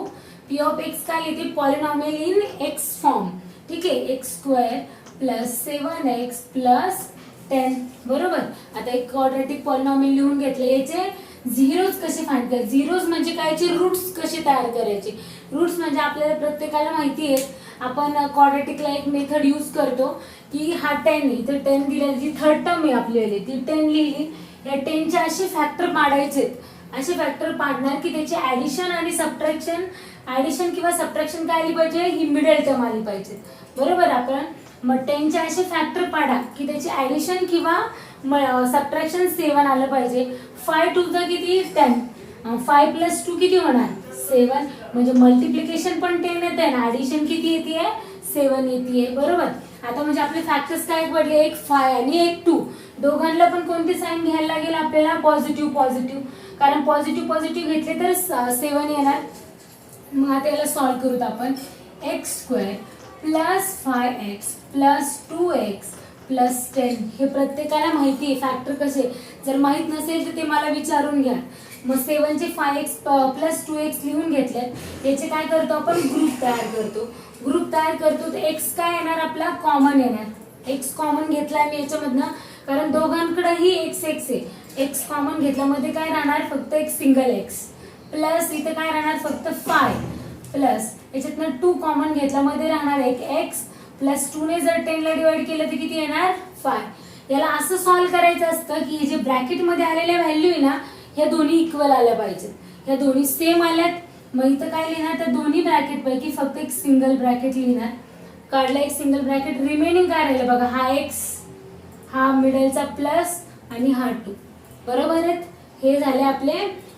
p of x काय येते पॉलिनॉमियल इन एक्स फॉर्म. ठीक आहे x square plus 7x plus 10. बरोबर. आता एक क्वाड्रॅटिक पॉलिनॉमियल लिहून घेतले. याचे झिरोज कसे फाइंड करायचे. झिरोज म्हणजे कायचे रूट्स कसे तयार करायचे. रूट्स म्हणजे आपल्याला प्रत्येकाला माहिती आहे आपण क्वाड्रॅटिकला एक मेथड यूज करतो की हा 10 इथं 10 दिला जी थर्ड टर्म आहे आपल्याला ती 10 लिहिली. या 10चे असे फॅक्टर पाडायचे. असे फॅक्टर पाडणार की त्याचे ऍडिशन आणि सबट्रॅक्शन. ऍडिशन किंवा सबट्रॅक्शन काय आली पाहिजे ही मिडल टर्म आली पाहिजे. बरोबर. आपण मग 10चे असे फॅक्टर पाडा की त्याचे ऍडिशन किंवा सबट्रॅक्शन 7 आलं पाहिजे. 5 टू द किती 10. 5 प्लस 2 किती होणार 7. म्हणजे मल्टिप्लिकेशन पण 10 येते आणि ऍडिशन किती येते 7 येते. बरोबर. आता म्हणजे आपले फॅक्टर्स काय पडले एक 5 आणि एक 2. दोघांना पण कोणती साईन घ्यायला लागेल आपल्याला पॉझिटिव्ह. कारण पॉझिटिव्ह घेतले तर 7 येणार. मग आता याला सॉल्व्ह करूत आपण. X square plus 5x plus 2x plus 10 हे प्रत्येकाला माहिती आहे फॅक्टर कसे. जर माहित नसेल तर ते मला विचारून घ्या. मग 7चे 5x प्लस 2x लिहून घेतलेत. याचे काय करतो आपण ग्रुप तयार करतो. तर x काय येणार आपला कॉमन येणार. x कॉमन घेतलाय मी याच्यामधनं कारण दोघांकडेही x आहे. x कॉमन घेतल्यामध्ये काय राहणार फक्त एक सिंगल x प्लस इथे काय राहणार फक्त 5 प्लस याच्यातनं 2 कॉमन घेतल्यामध्ये राहणार एक x प्लस 2 ने जर 10 ला डिवाइड केलं तर किती येणार 5. याला असं सॉल्व्ह करायचं असतं की जे ब्रॅकेट मध्ये आलेल्या व्हॅल्यू आहे ना ह्या दोन्ही इक्वल आल्या पाहिजेत. ह्या दोन्ही सेम आल्यात. मग इथं काय लिहिणार तर दोन्ही ब्रॅकेट पैकी फक्त एक सिंगल ब्रॅकेट लिहिणार. काढला एक सिंगल ब्रॅकेट. रिमेनिंग काय राहिलं बघा हा x हा मिडलचा प्लस आणि हा 2. बरोबर आहेत. हे झाले आपले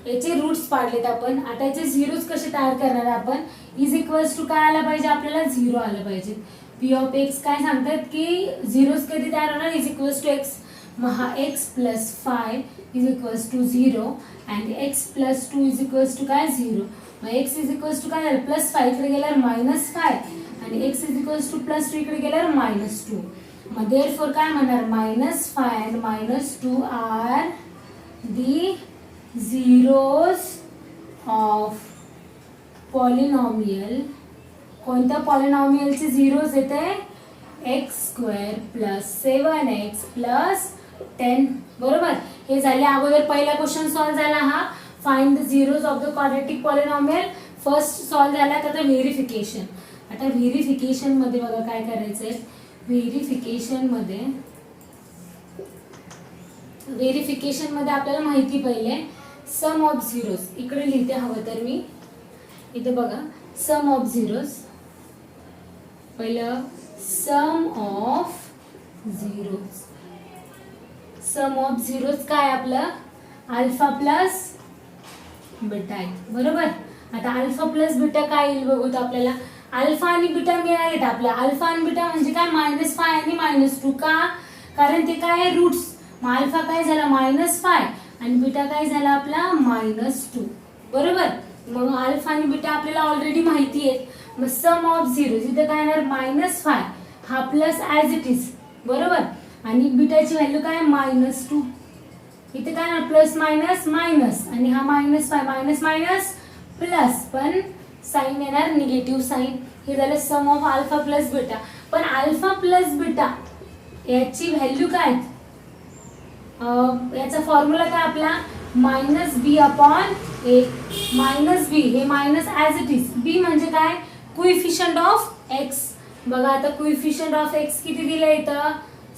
याचे रूट्स पाडलेत आपण. आता याचे झिरोज कसे तयार करणार आपण इज इक्वल्स टू काय आला पाहिजे आपल्याला 0 आलं पाहिजे. पी ऑफ एक्स काय सांगतात की झिरोज कधी तयार होणार इज इक्वल्स टू एक्स. मग हा x plus 5 is equals to 0 and x plus 2 is equals to काय 0. मग x इज इक्वल्स टू काय झालं प्लस 5 इकडे गेल्यावर मायनस 5 आणि x is equals two plus 2 इकडे गेल्यावर मायनस 2. मग देअरफॉर काय म्हणणार -5 and -2 are the zeros of polynomial, कोणत्या पॉलिनॉमियलचे झिरोज येते, x² प्लस 7x प्लस 10, बरोबर. हे झाले अगोदर पहिला क्वेश्चन सॉल्व झाला हा, find the zeros of the quadratic polynomial. First solve झाला. आता व्हेरिफिकेशन. आता व्हेरिफिकेशन मध्ये बघा काय करायचंय. व्हेरिफिकेशन मध्ये आपल्याला माहिती पहिले सम ऑफ झिरोज, इकडे लिहिते हवं तर मी, इथे बघा सम ऑफ झिरोज. पहिलं sum of zeros. Sum of zeros काय आपलं, अल्फा प्लस बीटा आहे, बरोबर. आता अल्फा प्लस बीटा काय येईल बघूत आपल्याला. अल्फा आणि बीटा मिळालेत आपल्या. अल्फा आणि बीटा म्हणजे काय, -5 आणि -2. का, कारण ते काय आहे, रूट्स. मग अल्फा काय झाला -5 आणि बीटा काय झाला आपला -2, बरोबर. मग अल्फा आणि बीटा आपल्याला ऑलरेडी माहिती आहे. मग सम ऑफ झिरोज इथे काय येणार, -5 हा प्लस ॲज इट इज, बरोबर. आणि बीटाची व्हॅल्यू काय, -2. इथे काय ना प्लस मायनस मायनस आणि हा -5 मायनस मायनस प्लस, पण साइन येणार निगेटिव्ह साइन. हे झालं सम ऑफ अल्फा प्लस बीटा. पण अल्फा प्लस बीटा याची व्हॅल्यू काय, याचा फॉर्म्युला काय आपला -b/a. -b हे minus as it is. b म्हणजे काय, कोइफिशियंट ऑफ x. बघा आता कोइफिशियंट ऑफ x किती दिलं इथं,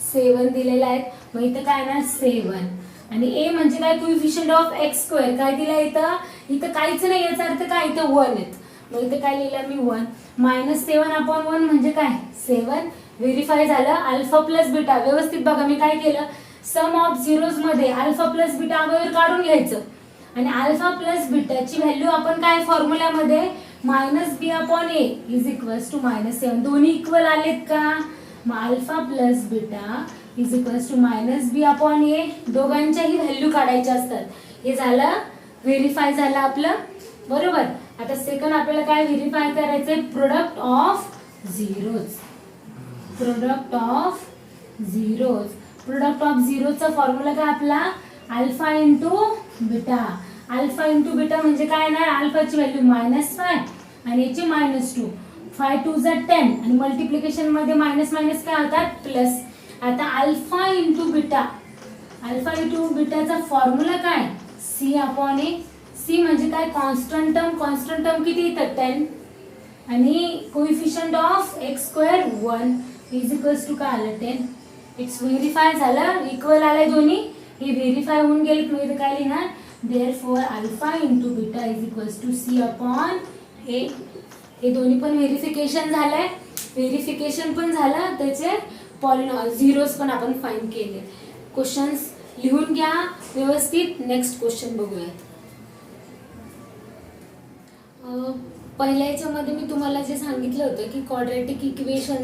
7 दिलेला आहे. मग इथं काय येणार 7. आणि a म्हणजे काय, कोइफिशियंट ऑफ x². काय दिलं इथं, इथं काहीच नाही, याचा अर्थ काय इथं 1 आहेत. मग इथं काय लिहिलं मी 1. -7/1 म्हणजे काय 7. व्हेरीफाय झालं. अल्फा प्लस बीटा व्यवस्थित बघा मी काय केलं, सम ऑफ झिरोज मध्ये अल्फा प्लस बीटा अगोदर काढून घ्यायचं आणि अल्फा प्लस बीटाची व्हॅल्यू आपण काय फॉर्म्युल्यामध्ये -b/a इज इक्वल्स टू -7. दोन्ही इक्वल आलेत का, मग alpha plus beta is equals to -b/a. दोघांच्याही व्हॅल्यू काढायच्या असतात. हे झालं व्हेरीफाय झालं आपलं, बरोबर. आता सेकंड आपल्याला काय व्हेरीफाय करायचंय, product of zeros. Product of zeros. Product of झिरोजचा फॉर्म्युला काय आपला, alpha into beta. Alpha into beta म्हणजे काय येणार, अल्फाची व्हॅल्यू -5 आणि याची -2. 5 2 10 आणि मल्टिप्लिकेशन मध्ये मायनस मायनस काय होतात प्लस. आता alpha into beta, alpha into बीटाचा फॉर्म्युला काय, c/a. c म्हणजे काय, कॉन्स्टंट टर्म. कॉन्स्टंट टर्म किती येतात 10 आणि coefficient of x² 1 is equals to काय आलं 10. इट्स व्हेरीफाय झालं, इक्वल आले दोन्ही. हे व्हेरीफाय होऊन गेले. तुम्ही इथे काय लिहिणार, therefore alpha into beta is equals to c/a. हे दोन्ही पण व्हेरिफिकेशन झालंय. व्हेरिफिकेशन पण झालं, त्याचे झिरोज पण आपण फाइंड केले. क्वेश्चन्स लिहून घ्या व्यवस्थित. नेक्स्ट क्वेश्चन बघूयात. पहिल्या याच्यामध्ये मी तुम्हाला जे सांगितलं होतं की क्वाड्रॅटिक इक्वेशन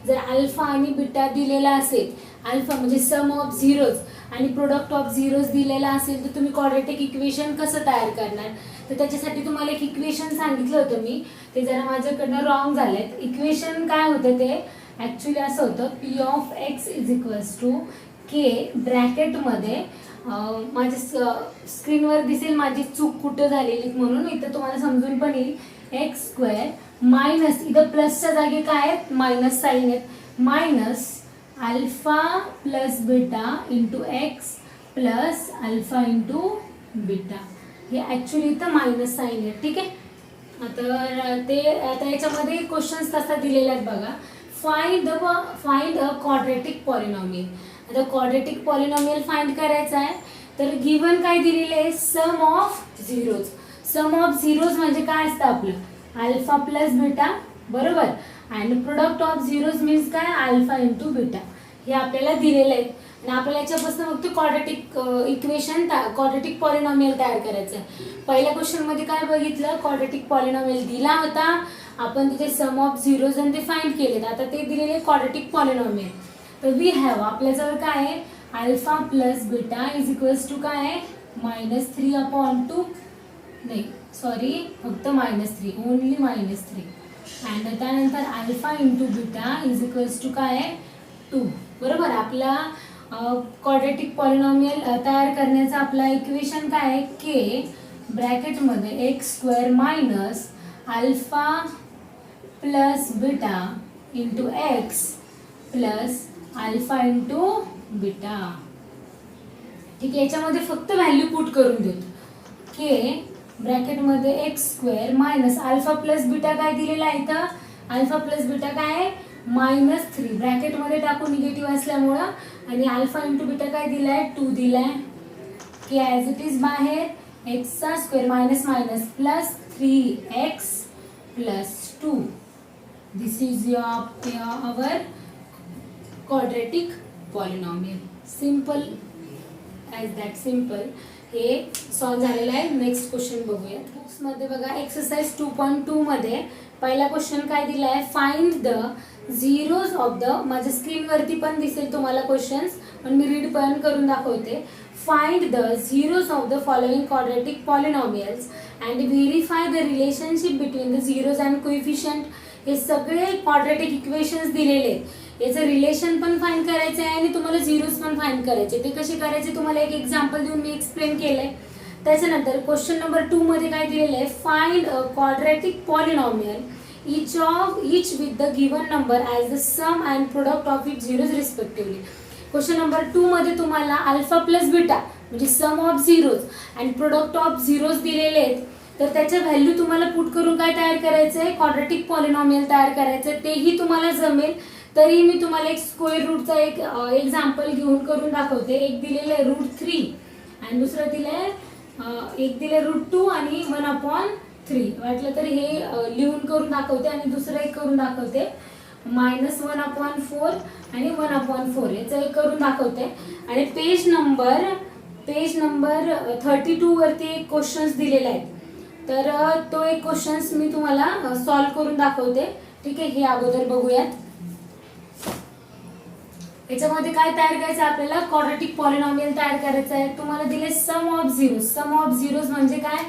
जर अल्फा आणि बीटा दिलेला असेल, अल्फा म्हणजे सम ऑफ झिरोज आणि प्रोडक्ट ऑफ झिरोज दिलेला असेल, तर तुम्ही क्वाड्रॅटिक इक्वेशन कसं तयार करणार. तर त्याच्यासाठी तुम्हाला एक इक्वेशन सांगितलं होतं मी, ते जरा माझ्याकडनं रॉंग झालेत. इक्वेशन काय होतं ते ॲक्च्युली असं होतं, p(x) is equals to k ब्रॅकेटमध्ये, माझ्या स्क्रीनवर दिसेल माझी चूक कुठं झालेली म्हणून, इथं तुम्हाला समजून पण येईल, x² मायनस, इथं प्लसच्या जागी काय आहेत मायनस साईन आहेत, minus alpha plus beta into x plus alpha into beta. हे ॲक्च्युली इथं मायनस साईन आहे, ठीक आहे. आता याच्यामध्ये क्वेश्चन्स कसा दिलेले आहेत बघा. Find a quadratic polynomial. आता क्वाड्रॅटिक पॉलिनॉमियल फाइंड करायचा आहे, तर गिवन काय दिलेले आहे, sum of zeros. Sum of zeros म्हणजे काय असतं आपलं, अल्फा प्लस बीटा, बरोबर. आणि प्रोडक्ट ऑफ झिरोज मीन्स काय, अल्फा इंटू बीटा. हे आपल्याला दिलेलं आहे आणि आपल्याला याच्यापासून फक्त क्वाड्रॅटिक इक्वेशन, क्वाड्रॅटिक पॉलिनॉमियल तयार करायचं आहे. पहिल्या क्वेश्चनमध्ये काय बघितलं, क्वाड्रॅटिक पॉलिनॉमियल दिला होता, आपण तिथे सम ऑफ झिरोज आणि ते फाइंड केलेत. आता ते दिलेले क्वाड्रॅटिक पॉलिनॉमियल. तर वी हॅव, आपल्याजवळ काय आहे, alpha plus beta is equals to काय आहे, -3/2, नाही सॉरी, फक्त -3, ओनली -3. आणि त्यानंतर alpha into beta is equals to काय आहे 2, बरोबर. आपला क्वाड्रॅटिक पॉलिनॉमियल तयार करण्याचा आपला इक्वेशन काय आहे, k ब्रॅकेटमध्ये x² minus alpha plus beta into X plus alpha into beta. ठीक आहे, याच्यामध्ये फक्त व्हॅल्यू पुट करून देतो. के ब्रॅकेटमध्ये X square minus alpha plus beta काय दिलेला आहे इथं, अल्फा प्लस बीटा काय आहे -3 ब्रॅकेटमध्ये टाकून निगेटिव्ह असल्यामुळं, आणि अल्फा इंटू बीटा काय दिलाय 2 दिलाय. के ॲज इट इज बाहेर एक्सचा square minus minus plus 3x plus 2. This is our quadratic polynomial. Simple as that simple. हे सॉल्व्ह झालेलं आहे. नेक्स्ट क्वेश्चन बघूया. बुक्समध्ये बघा एक्सरसाइज 2.2 मध्ये पहिला क्वेश्चन काय दिला आहे, find the zeros of the, माझ्या स्क्रीनवरती पण दिसेल तुम्हाला क्वेश्चन्स, पण मी रीड पण करून दाखवते. Find the zeros of the following quadratic polynomials and verify the relationship between the zeros and coefficient. हे सगळे क्वाड्रेटिक इक्वेशन्स दिलेले आहेत. याचं रिलेशन पण फाइंड करायचं आहे आणि तुम्हाला झिरोज पण फाइंड करायचे. ते कसे करायचे तुम्हाला एक एक्झाम्पल देऊन मी एक्सप्लेन केलंय. त्याच्यानंतर क्वेश्चन नंबर 2 मध्ये काय दिलेलं आहे, find a quadratic polynomial each with the given number as the sum and product of its zeros respectively. Question number 2 मध्ये तुम्हाला अल्फा प्लस बीटा म्हणजे sum of zeros and product of zeros दिलेले आहेत. तर त्याच्या व्हॅल्यू तुम्हाला put करून काय तयार करायचं आहे, क्वाड्रेटिक पॉलिनॉमियल तयार करायचं आहे. तेही तुम्हाला जमेल. तरी मी तुम्हाला एक स्क्वेअर रूटचा एक एक्झाम्पल घेऊन करून दाखवते. एक दिलेलं आहे √3 आणि दुसरं दिलंय एक दिले √2 आणि 1/3. वाटलं तर हे लिहून करून दाखवते आणि दुसरं एक करून दाखवते -1/4 आणि 1/4. याचं एक करून दाखवते. आणि पेज नंबर 32 वरती एक क्वेश्चन्स दिलेले आहेत. तर तो एक क्वेश्चन्स मी तुम्हाला सॉल्व्ह करून दाखवते. ठीक आहे, हे अगोदर बघूयात. याच्यामध्ये काय तयार करायचं आपल्याला, क्वाड्रेटिक पॉलिनॉमियल तयार करायचं आहे. तुम्हाला दिले sum of zeros. Sum of zeros म्हणजे काय,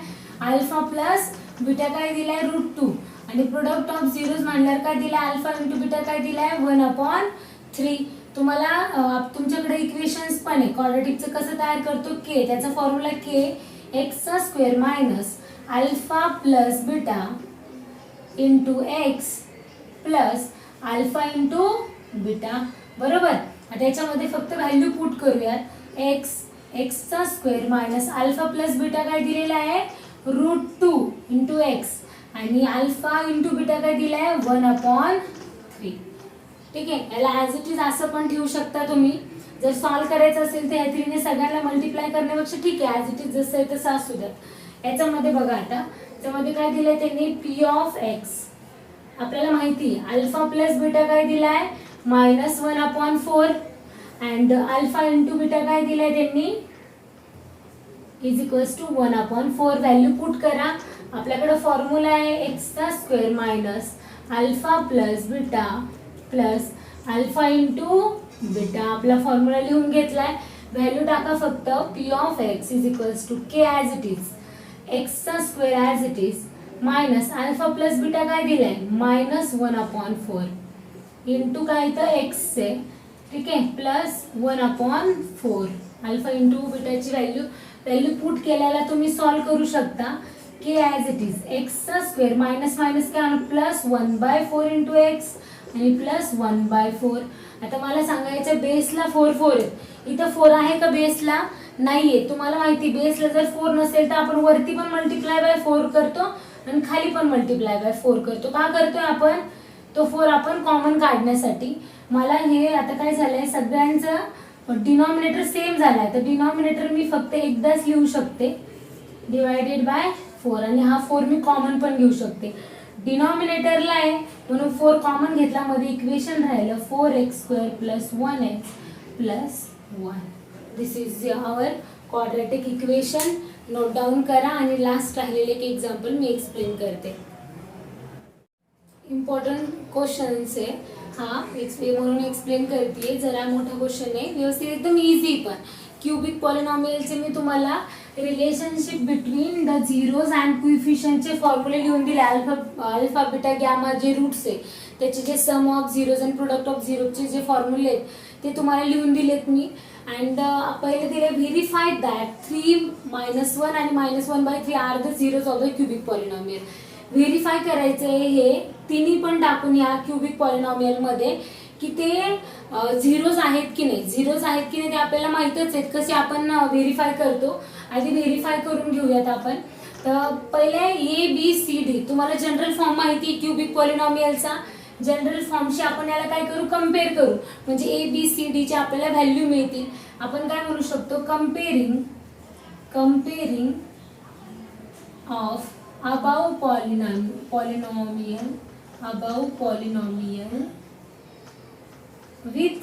अल्फा प्लस बीटा काय दिलाय √2 आणि प्रोडक्ट ऑफ झिरोज म्हणल्यावर काय दिलाय, अल्फा इंटू बीटा काय दिलाय 1/3. तुम्हाला तुमच्याकडे इक्वेशन्स पण आहे. क्वाड्रेटिकचं कसं तयार करतो, के त्याचा फॉर्म्युला के एक्सचा square minus alpha plus beta into X plus alpha into beta. बरोबर. आता याच्यामध्ये फक्त व्हॅल्यू पुट करूयात. एक्सचा square minus alpha plus beta काय दिलेला आहे √2 इंटू एक्स आणि अल्फा इंटू बीटा काय दिलाय 1/3. ठीक आहे, याला ॲज इट इज असं पण ठेवू शकता तुम्ही. जर सॉल्व्ह करायचं असेल तर या 3 ने सगळ्यांना मल्टिप्लाय करण्यापेक्षा ठीक आहे ॲज इट इज जसं आहे तसं असू द्यात. याच्यामध्ये बघा आता याच्यामध्ये काय दिलंय त्यांनी, पी ऑफ एक्स आपल्याला माहिती आहे. अल्फा प्लस बीटा काय दिलाय -1/4 अँड अल्फा इंटू बीटा काय दिलाय त्यांनी is equals to 1/4. Value put करा. आपल्याकडे फॉर्म्युला आहे एक्सचा square minus alpha plus beta plus alpha into beta. आपला फॉर्म्युला लिहून घेतलाय. व्हॅल्यू टाका फक्त. P of x is equals to K as it is, एक्सचा square as it is minus alpha plus beta काय दिलाय -1/4 इंटू काय तर एक्स आहे. ठीक आहे, प्लस 1/4 अल्फा इंटू बीटाची व्हॅल्यू पुट केल्याला तुम्ही सॉल्व्ह करू शकता. के ॲज इट इज, एक्सचा स्क्वेअर मायनस मायनस काय प्लस 1/4 इंटू एक्स आणि प्लस 1/4. आता मला सांगायचं बेसला 4 आहे. इथं 4 आहे का बेसला, नाहीये. तुम्हाला माहिती बेसला जर 4 नसेल तर आपण वरती पण मल्टिप्लाय बाय 4 करतो आणि खाली पण मल्टिप्लाय बाय 4 करतो. का करतोय आपण, तो 4 आपण कॉमन काढण्यासाठी. मला हे आता काय झालंय, सगळ्यांचं डिनॉमिनेटर सेम झालाय. तर डिनॉमिनेटर मी फक्त एकदाच लिहू शकते डिवायडेड बाय 4 आणि हा 4 मी कॉमन पण घेऊ शकते. डिनॉमिनेटरला आहे म्हणून 4 कॉमन घेतला, मध्ये इक्वेशन राहिलं 4x² + 1x + 1. This is our quadratic equation. Note down करा आणि लास्ट राहिलेले एक एक्झाम्पल मी एक्सप्लेन करते. इम्पॉर्टंट क्वेश्चन्स आहे हा, म्हणून एक्सप्लेन करते. जरा मोठा क्वेश्चन आहे, व्यवस्थित एकदम इझी. पण क्यूबिक पॉलिनॉमियलचे मी तुम्हाला relationship between the zeros and कोइफिशियंटचे फॉर्म्युले लिहून दिले. अल्फा बीटा गॅमा जे रूट्स आहे त्याचे जे sum of zeros and product of झिरोजचे जे फॉर्म्युले आहेत ते तुम्हाला लिहून दिलेत मी. अँड पहिले दिले व्हेरीफाय दॅट 3 - 1 आणि -1/3 are the zeros of the cubic polynomial. Verify करायचंय हे तिन्ही पण टाकून या क्युबिक पॉलिनॉमियल मध्ये की ते झिरोज आहेत की नाही. झिरोज आहेत की नाही ते आपल्याला माहितच आहेत. कसे आपण व्हेरीफाय करतो, आधी व्हेरीफाय करून घेऊयात आपण. तर पहिले ABCD तुम्हाला जनरल फॉर्म माहिती आहे क्युबिक पॉलिनॉमियलचा. जनरल फॉर्मशी आपण याला काय करू, कम्पेअर करू, म्हणजे ABCD चे आपल्याला व्हॅल्यू मिळतील. आपण काय म्हणू शकतो, comparing of above polynomial with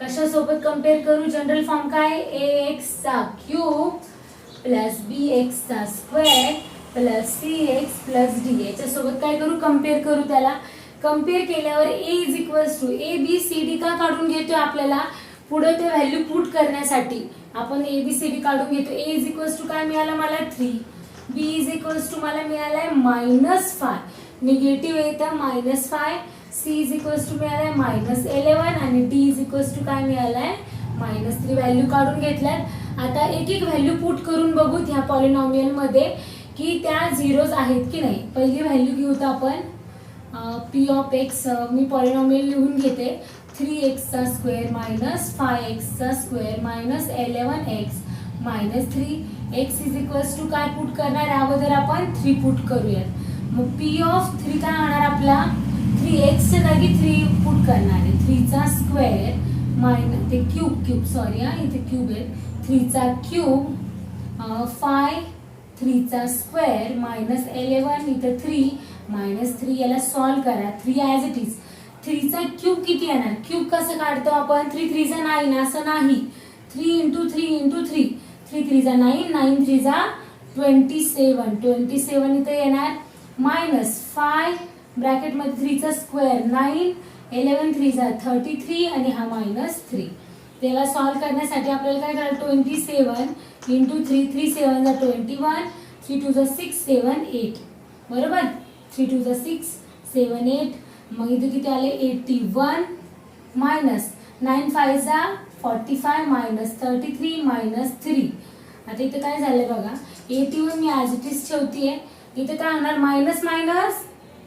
कशासोबत कम्पेअर करू, जनरल फॉर्म काय, ax चा क्यूब प्लस bx चा square plus cx plus d याच्यासोबत काय करू, कम्पेअर करू. त्याला कम्पेअर केल्यावर a is equals to ABCD का काढून घेतोय, आपल्याला पुढे ते व्हॅल्यू पुट करण्यासाठी आपण ABCD काढून घेतो. a इज इक्वल्स टू काय मिळालं मला 3, b इज इक्वल्स टू मला मिळालाय -5, निगेटिव्ह येतं -5, c इज इक्वल्स टू मिळालाय -11 आणि d इज इक्वल्स टू काय मिळालाय -3. व्हॅल्यू काढून घेतल्यात. आता एक एक व्हॅल्यू पुट करून बघू ह्या पॉलिनॉमियल मध्ये की त्या झिरोज आहेत की नाही. पहिली व्हॅल्यू घेऊ तर आपण p ऑफ x, मी पॉलिनॉमियल लिहून घेते, 3x चा स्क्वेअर मायनस 5x चा square minus 11x minus 3. x is equals to काय पुट करणार, अगोदर आपण 3 पुट करूयात. मग p ऑफ 3 काय होणार आपला 3x च्या जागी 3 पुट करणार आहे. 3 चा स्क्वेअर मायनस ते क्यूब सॉरी इथे क्यूब आहे, 3 चा क्यूब 5 3 चा स्क्वेअर मायनस 11 इथे 3 मायनस 3. याला सॉल्व करा, 3 ॲज इट इज. 3 चा क्यूब किती येणार, क्यूब कसं काढतो आपण, 3 3 चा 9 असं नाही, 3 इंटू 3 इंटू 3, 3 3 चा 9, 9 3 चा 27, 27 इथे येणार मायनस 5 ब्रॅकेट मध्ये 3 चा स्क्वेअर 9, 11 3 चा 33 आणि हा मायनस 3. त्याला सॉल्व करण्यासाठी आपल्याला काय करायला, 27 इंटू 3, 3 7 चा 21, 3 2 चा 6 7 8 बरोबर, 3 2 चा 6 7 8. मग इथे किती आले 81 मायनस 9 5 चा 45 मायनस 33 मायनस 3. आता इथे काय झालंय बघा, 81 मी ॲज इट इज ठेवतीये. इथे काय होणार मायनस मायनस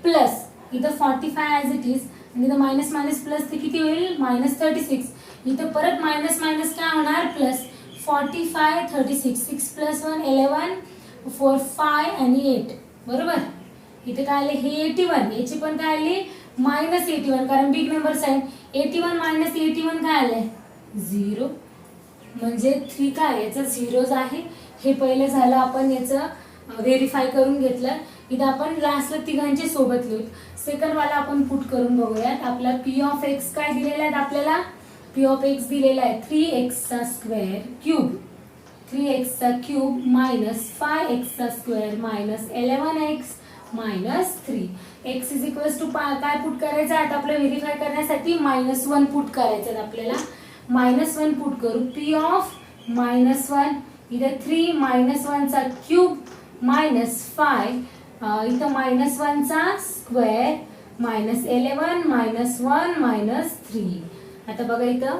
प्लस, इथं 45 ॲज इट इज आणि इथं मायनस मायनस प्लस ते किती होईल मायनस 36. इथं परत मायनस मायनस काय होणार प्लस, 45 36, 6 प्लस 1 11 4 5 आणि 8 बरोबर. इथे काय आले हे 81, याची पण काय आली -81 कारण बिग नंबर्स आहे. 81 मायनस 81 काय आलंय 0, म्हणजे 3 काय याचा झिरोज आहे. हे पहिलं झालं, आपण याचं व्हेरीफाय करून घेतलं. इथे आपण लास्टला तिघांचे सोबत लिहू. सेकंड वाला आपण पुट करून बघूयात. आपला p ऑफ x काय दिलेला आहे, आपल्याला p ऑफ x दिलेला आहे 3x चा स्क्वेअर क्यूब, 3x चा क्यूब मायनस 5x चा square minus 11x minus 3. x is equals to काय पुट करायचं आता आपल्याला व्हेरीफाय करण्यासाठी -1 पुट करायचं. आपल्याला -1 पुट करू. p ऑफ -1 इथे 3 -1 चा क्यूब मायनस 5 इथं -1 चा स्क्वेअर मायनस 11 मायनस 1 मायनस 3. आता बघा इथं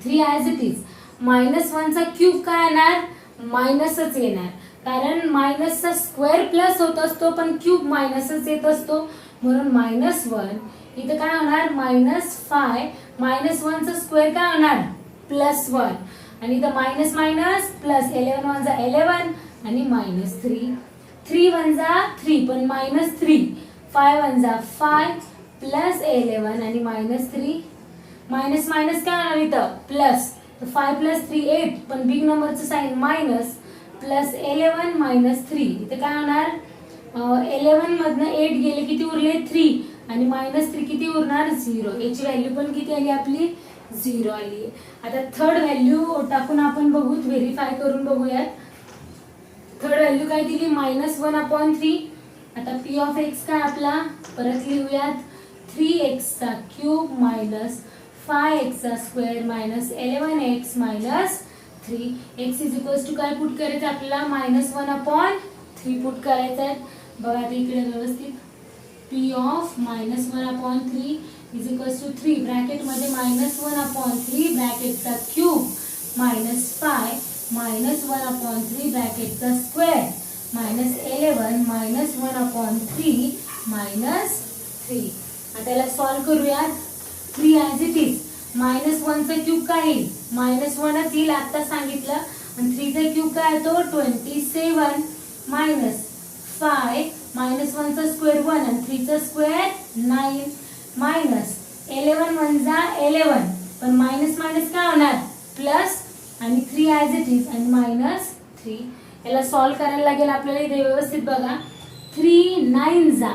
3 ॲज इट इज. -1 चा क्यूब काय येणार मायनसच येणार, कारण मायनसचा स्क्वेअर प्लस होत असतो पण क्यूब मायनसच येत असतो, म्हणून -1. इथं काय होणार -5 -1 चा स्क्वेअर काय होणार +1 आणि इथं मायनस मायनस प्लस 11 1 जा 11 आणि -3. 3 1 जा 3 पण -3, 5 1 जा 5 प्लस 11 आणि -3. मायनस मायनस काय होणार इथं प्लस, 5 प्लस 3 8 पण बिग नंबरचं साइन मायनस प्लस 11 -3. इथे काय होणार 11 मधनं 8 गेले किती उरले 3 आणि -3 किती उरणार 0. याची व्हॅल्यू पण किती आली आपली 0 आली. आता थर्ड व्हॅल्यू टाकून आपण बघू, व्हेरीफाय करून बघूयात. थर्ड व्हॅल्यू काय दिली -1/3. आता p ऑफ x काय आपला परत लिहूयात 3x चा क्यूब मायनस 5x चा square minus 11x minus 3. x is equals to काय पुट करायचं आपल्याला -1/3 पुट करायचं आहे. बघा आता इकडे व्यवस्थित p of -1/3 is equals to 3 bracket मध्ये -1/3 ब्रॅकेटचा क्यूब -5 -1/3 ब्रॅकेटचा स्क्वेअर मायनस 11 मायनस 1/3 मायनस 3. आता याला सॉल्व करूयात. 3 ॲज इट इज. -1चा क्यूब काय येईल? -1च येईल, आता सांगितलं. आणि 3चा क्यूब काय येतो? 27 मायनस 5 -1चा स्क्वेअर 1 आणि 3चा स्क्वेअर 9 मायनस 11 1 जा 11, पण मायनस मायनस काय होणार? प्लस आणि 3 ॲज इट इज आणि -3. याला सॉल्व करायला लागेल आपल्याला. इथे व्यवस्थित बघा. 3 9 जा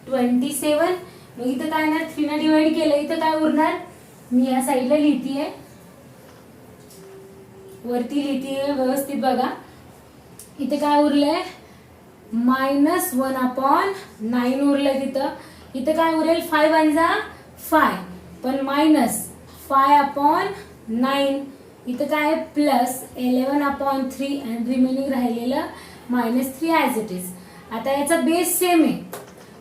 27. मग इथं काय येणार? 3 ने डिवाइड केलं, इथं काय उरणार? मी या साईडला लिहितीये, वरती लिहितीये, व्यवस्थित बघा. इथे काय उरलंय? -1/9 उरलंय तिथं. इथं काय उरेल? 5 1 जा 5, पण -5/9. इथं काय? प्लस 11/3 आणि रिमेनिंग राहिलेलं -3 ॲज इट इज. आता याचा बेस सेम आहे.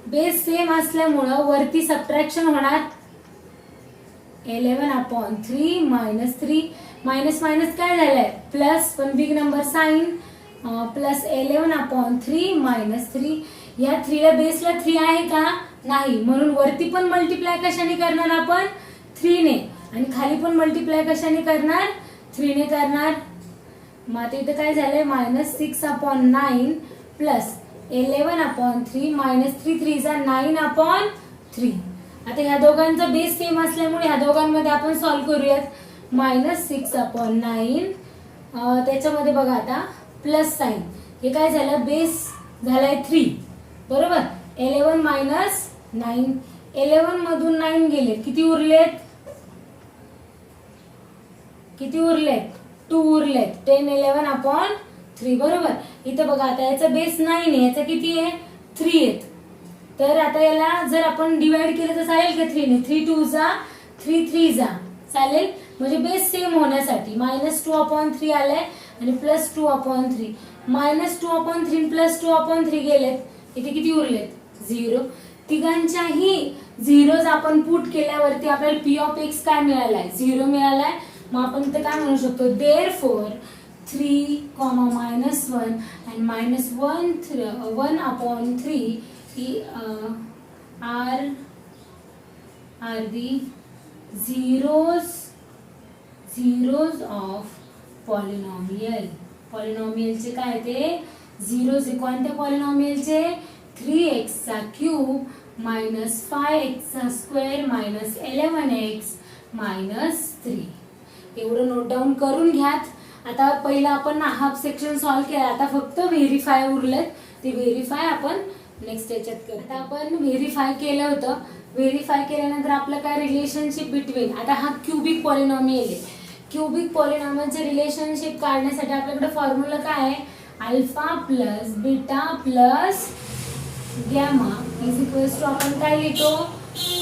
बेस सेम असल्यामुळं वरती सबट्रॅक्शन होणार. 11/3 -3 मायनस मायनस काय झालंय? प्लस, पण बिग नंबर साइन. प्लस 11/3 -3. या 3 ला बेसला 3 आहे का? नाही. म्हणून वरती पण मल्टिप्लाय कशाने करणार आपण? 3 ने. आणि खाली पण मल्टिप्लाय कशाने करणार? 3 ने करणार. मग आता इथं काय झालंय? -6/9 प्लस 11/3 -3 3 जा 9/3. आता ह्या दोघांचा बेस सेम असल्यामुळे ह्या दोघांमध्ये आपण सॉल्व करूयात. -6/9 त्याच्यामध्ये बघा आता प्लस साइन. हे काय झालं? बेस झालाय 3, बरोबर. 11 मायनस 9. 11 मधून 9 गेले, किती उरलेत? 2 उरलेत. 10 11/3, बरोबर. इथं बघा आता याचा बेस 9 आहे, याचा किती आहे? 3 आहेत. तर आता याला जर आपण डिवाइड केलं तर चालेल का 3 ने? 3 2 जा 3 3 जा चालेल. म्हणजे बेस सेम होण्यासाठी -2/3 आलंय आणि +2/3. -2/3 +2/3 गेलेत. इथे किती उरलेत? 0. तिघांच्याही झिरोज आपण पुट केल्यावरती आपल्याला p ऑफ x काय मिळालाय? 0 मिळालाय. मग आपण इथे काय म्हणू शकतो? Therefore 3, -1 and -1/3 are the zeros of polynomial. पॉलिनॉमियलचे काय ते? झिरोज. कोणत्या पॉलिनॉमियलचे? 3x³ -5x² -11x -3. एवढं नोट डाऊन करून घ्यात. आता पहिला आपण हाफ सेक्शन सॉल्व केला, आता फक्त व्हेरीफाय उरलेत. ते व्हेरीफाय आपण नेक्स्ट याच्यात करू. आता आपण व्हेरीफाय केलं होतं. व्हेरीफाय केल्यानंतर आपलं काय? Relationship between. आता हा क्यूबिक पॉलिनॉमियल आहे. क्यूबिक पॉलिनॉमियलचे रिलेशनशिप काढण्यासाठी आपल्याकडे फॉर्म्युला काय आहे? Alpha plus beta plus gamma is equals to आपण काय लिहितो?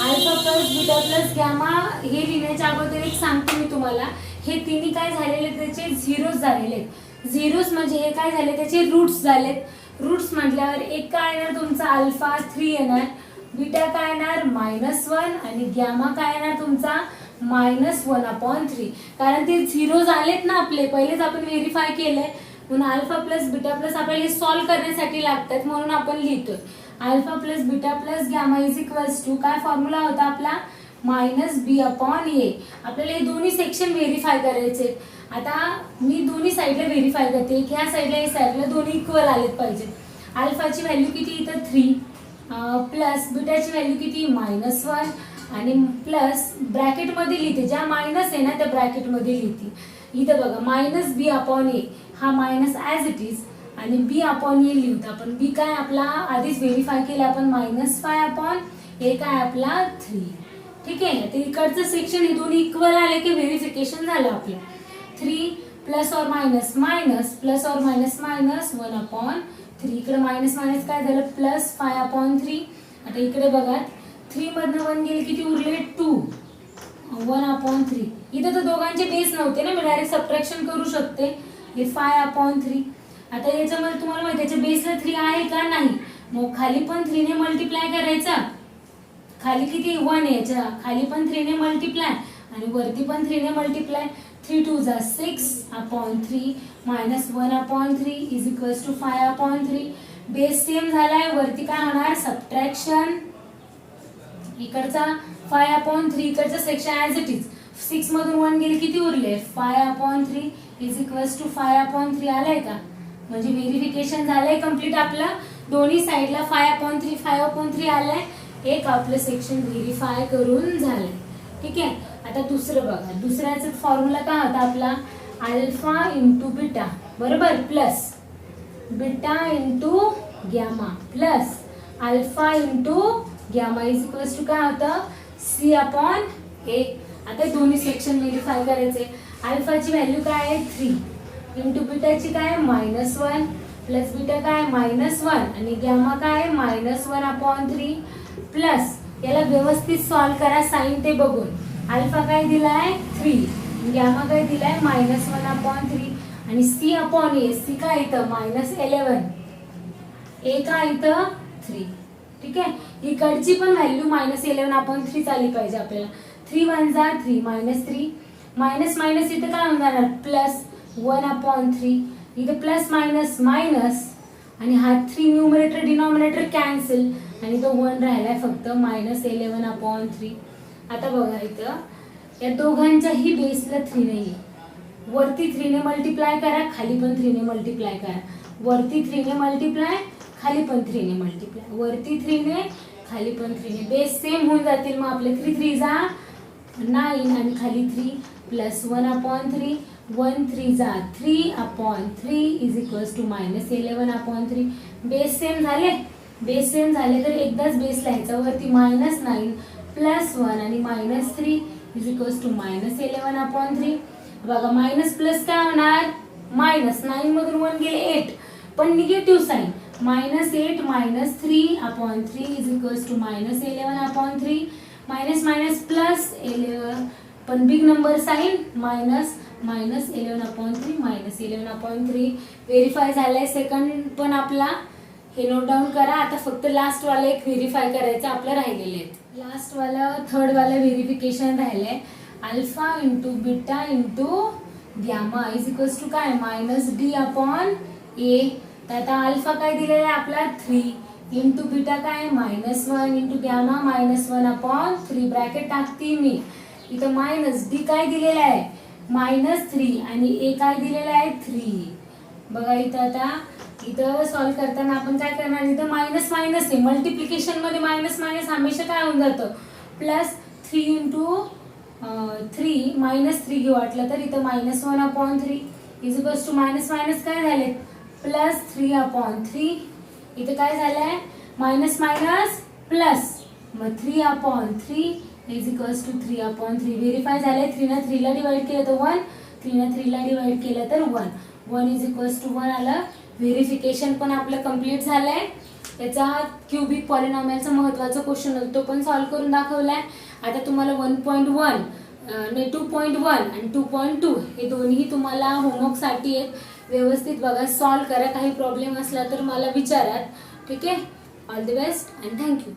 Alpha plus beta plus gamma. हे लिहिण्याच्या अगोदर एक सांगते मी तुम्हाला. हे तिन्ही काय झालेले? त्याचे झिरोज झालेले. झिरोज म्हणजे हे काय झाले? त्याचे रूट्स झालेत. रूट्स म्हटल्यावर एक काय येणार तुमचा? अल्फा 3 येणार, बीटा काय येणार? -1 आणि गॅमा काय येणार तुमचा? -1/3. कारण ते झिरोज आलेत ना आपले, पहिलेच आपण व्हेरीफाय केलंय. म्हणून अल्फा प्लस बीटा प्लस आपल्याला हे सॉल्व करण्यासाठी लागतात, म्हणून आपण लिहितोय alpha plus beta plus gamma is equals to काय फॉर्म्युला होता आपला? -b/a. आपल्याला हे दोन्ही सेक्शन व्हेरीफाय करायचे. आता मी दोन्ही साईडला व्हेरीफाय करते. ह्या साईडला या साईडला दोन्ही इक्वल आलेत पाहिजे. अल्फाची व्हॅल्यू किती? इथं 3 प्लस बीटाची व्हॅल्यू किती? -1 आणि प्लस ब्रॅकेटमध्ये लिहिते. ज्या मायनस आहे ना त्या ब्रॅकेटमध्ये लिहिते. इथं बघा -b/a. हा मायनस ॲज इट इज आणि b/a लिहूत आपण. b काय आपला आधीच व्हेरीफाय केला आपण -5/a काय आपला 3. ठीक आहे. तर इकडचं सेक्शन हे दोन्ही इक्वल आले की व्हेरिफिकेशन झालं आपलं. 3 plus or minus minus plus or minus minus 1/3. इकडे मायनस मायनस काय झालं? +5/3. आता इकडे बघा 3 मधनं 1 गेले, किती उरले? 2. 1/3. इथं तर दोघांचे बेस नव्हते ना, मी डायरेक्ट सबट्रॅक्शन करू शकते. हे 5/3. आता याच्यामध्ये तुम्हाला माहिती त्याच्या बेसला 3 आहे का? नाही. मग खाली पण 3 ने मल्टिप्लाय करायचा. खाली किती? 1 याच्या खाली पण 3 ने मल्टिप्लाय आणि वरती पण 3 ने मल्टिप्लाय. 3 2 जा 6/3 -1/3 is equals to 5/3. Base same झालाय, वरती काय होणार सबट्रॅक्शन, इकडचा 5/3 इकडचा सेक्शन ॲज इट इज. 6 मधून 1 गेले किती उरले 5/3 इज इक्वल्स टू 5/3 आलाय का. म्हणजे व्हेरिफिकेशन झालंय कम्प्लीट आपलं. दोन्ही साईडला 5/3 आलंय. एक आपलं सेक्शन व्हेरीफाय करून झालंय. ठीक आहे. आता दुसरं बघा. दुसऱ्याचा फॉर्म्युला काय होता आपला अल्फा इंटू बीटा बरोबर plus beta into gamma plus alpha into gamma is equals to काय होतं C/A. आता दोन्ही सेक्शन व्हेरीफाय करायचे. अल्फाची व्हॅल्यू काय आहे 3 इंटू बीटाची काय -1 प्लस बीटा काय -1 आणि गॅमा काय -1/3 प्लस याला व्यवस्थित सॉल्व करा साइन ते बघून. अल्फा काय दिलाय 3, गॅमा काय दिलाय -1/3 आणि C/A. C काय इथं -11, A काय इथं 3. ठीक आहे. इकडची पण व्हॅल्यू -11/3 आली पाहिजे आपल्याला. 3 1 जा 3 -3 मायनस मायनस इथं काय होणार +1/3. इथे प्लस मायनस मायनस आणि हा 3 न्यूमरेटर डिनॉमिनेटर कॅन्सल आणि तो 1 राहिलाय फक्त -11/3. आता बघा इथं या दोघांच्याही बेसला 3 नाहीये. वरती 3 ने मल्टिप्लाय करा, खाली पण 3 ने मल्टिप्लाय करा. वरती 3 ने मल्टिप्लाय, खाली पण 3 ने मल्टिप्लाय. वरती 3 ने, खाली पण 3 ने. बेस सेम होऊन जातील. मग आपले 3 3 जा 9 आणि खाली 3 प्लस 1/3 1 3 जा 3/3 is equals to -11/3. Base same झाले. बेस सेम झाले तर एकदाच बेस लिहायचा. वरती -9 प्लस 1 आणि -3 इज इक्वल्स टू -11/3. बघा मायनस प्लस काय होणार -9 मधून 1 गेले 8 पण negative sign -8 -3/3 is equals to -11/3. Minus minus plus 11 पण बिग नंबर साइन -11/3 -11/3. व्हेरीफाय झालाय सेकंड पण आपला. हे नोट डाऊन करा. आता फक्त लास्ट वाला एक व्हेरीफाय करायचं आपलं राहिलेले आहेत. लास्ट वाला थर्ड वाला व्हेरिफिकेशन राहिलंय. Alpha into beta into gamma is equals to काय -D/A. तर आता अल्फा काय दिलेला आहे आपला 3 इंटू बीटा काय -1 इंटू गॅमा -1/3. ब्रॅकेट टाकते मी. इथं -D काय दिलेला आहे -3 आणि A काय दिलेला आहे 3. बघा इथं आता इथं सॉल्व करताना आपण काय करणार इथं मायनस मायनस आहे. मल्टिप्लिकेशन मध्ये मायनस मायनस हमेशा काय होऊन जातं +3 इंटू 3 -3 घेऊ वाटलं तर इथं -1/3 is equals to minus minus काय झाले +3/3. इथे काय झालंय मायनस मायनस प्लस मग 3/3 इज इक्वल्स टू 3/3. व्हेरीफाय झालंय. 3 ने 3 ला डिवाइड केलं तर 1, 3 ने 3 ला डिवाइड केलं तर 1 इज इक्वल्स टू 1 आलं. व्हेरिफिकेशन पण आपलं कम्प्लीट झालंय. याचा क्यूबिक पॉलिनॉमियलचा महत्त्वाचा क्वेश्चन होता तो पण सॉल्व करून दाखवलाय. आता तुम्हाला 1.1 ने 2.1 आणि 2.2 हे दोन्ही तुम्हाला होमवर्कसाठी आहेत. व्यवस्थित बघा, सॉल्व करा. काही प्रॉब्लेम असला तर मला विचारा. ठीक आहे. All the best and thank you.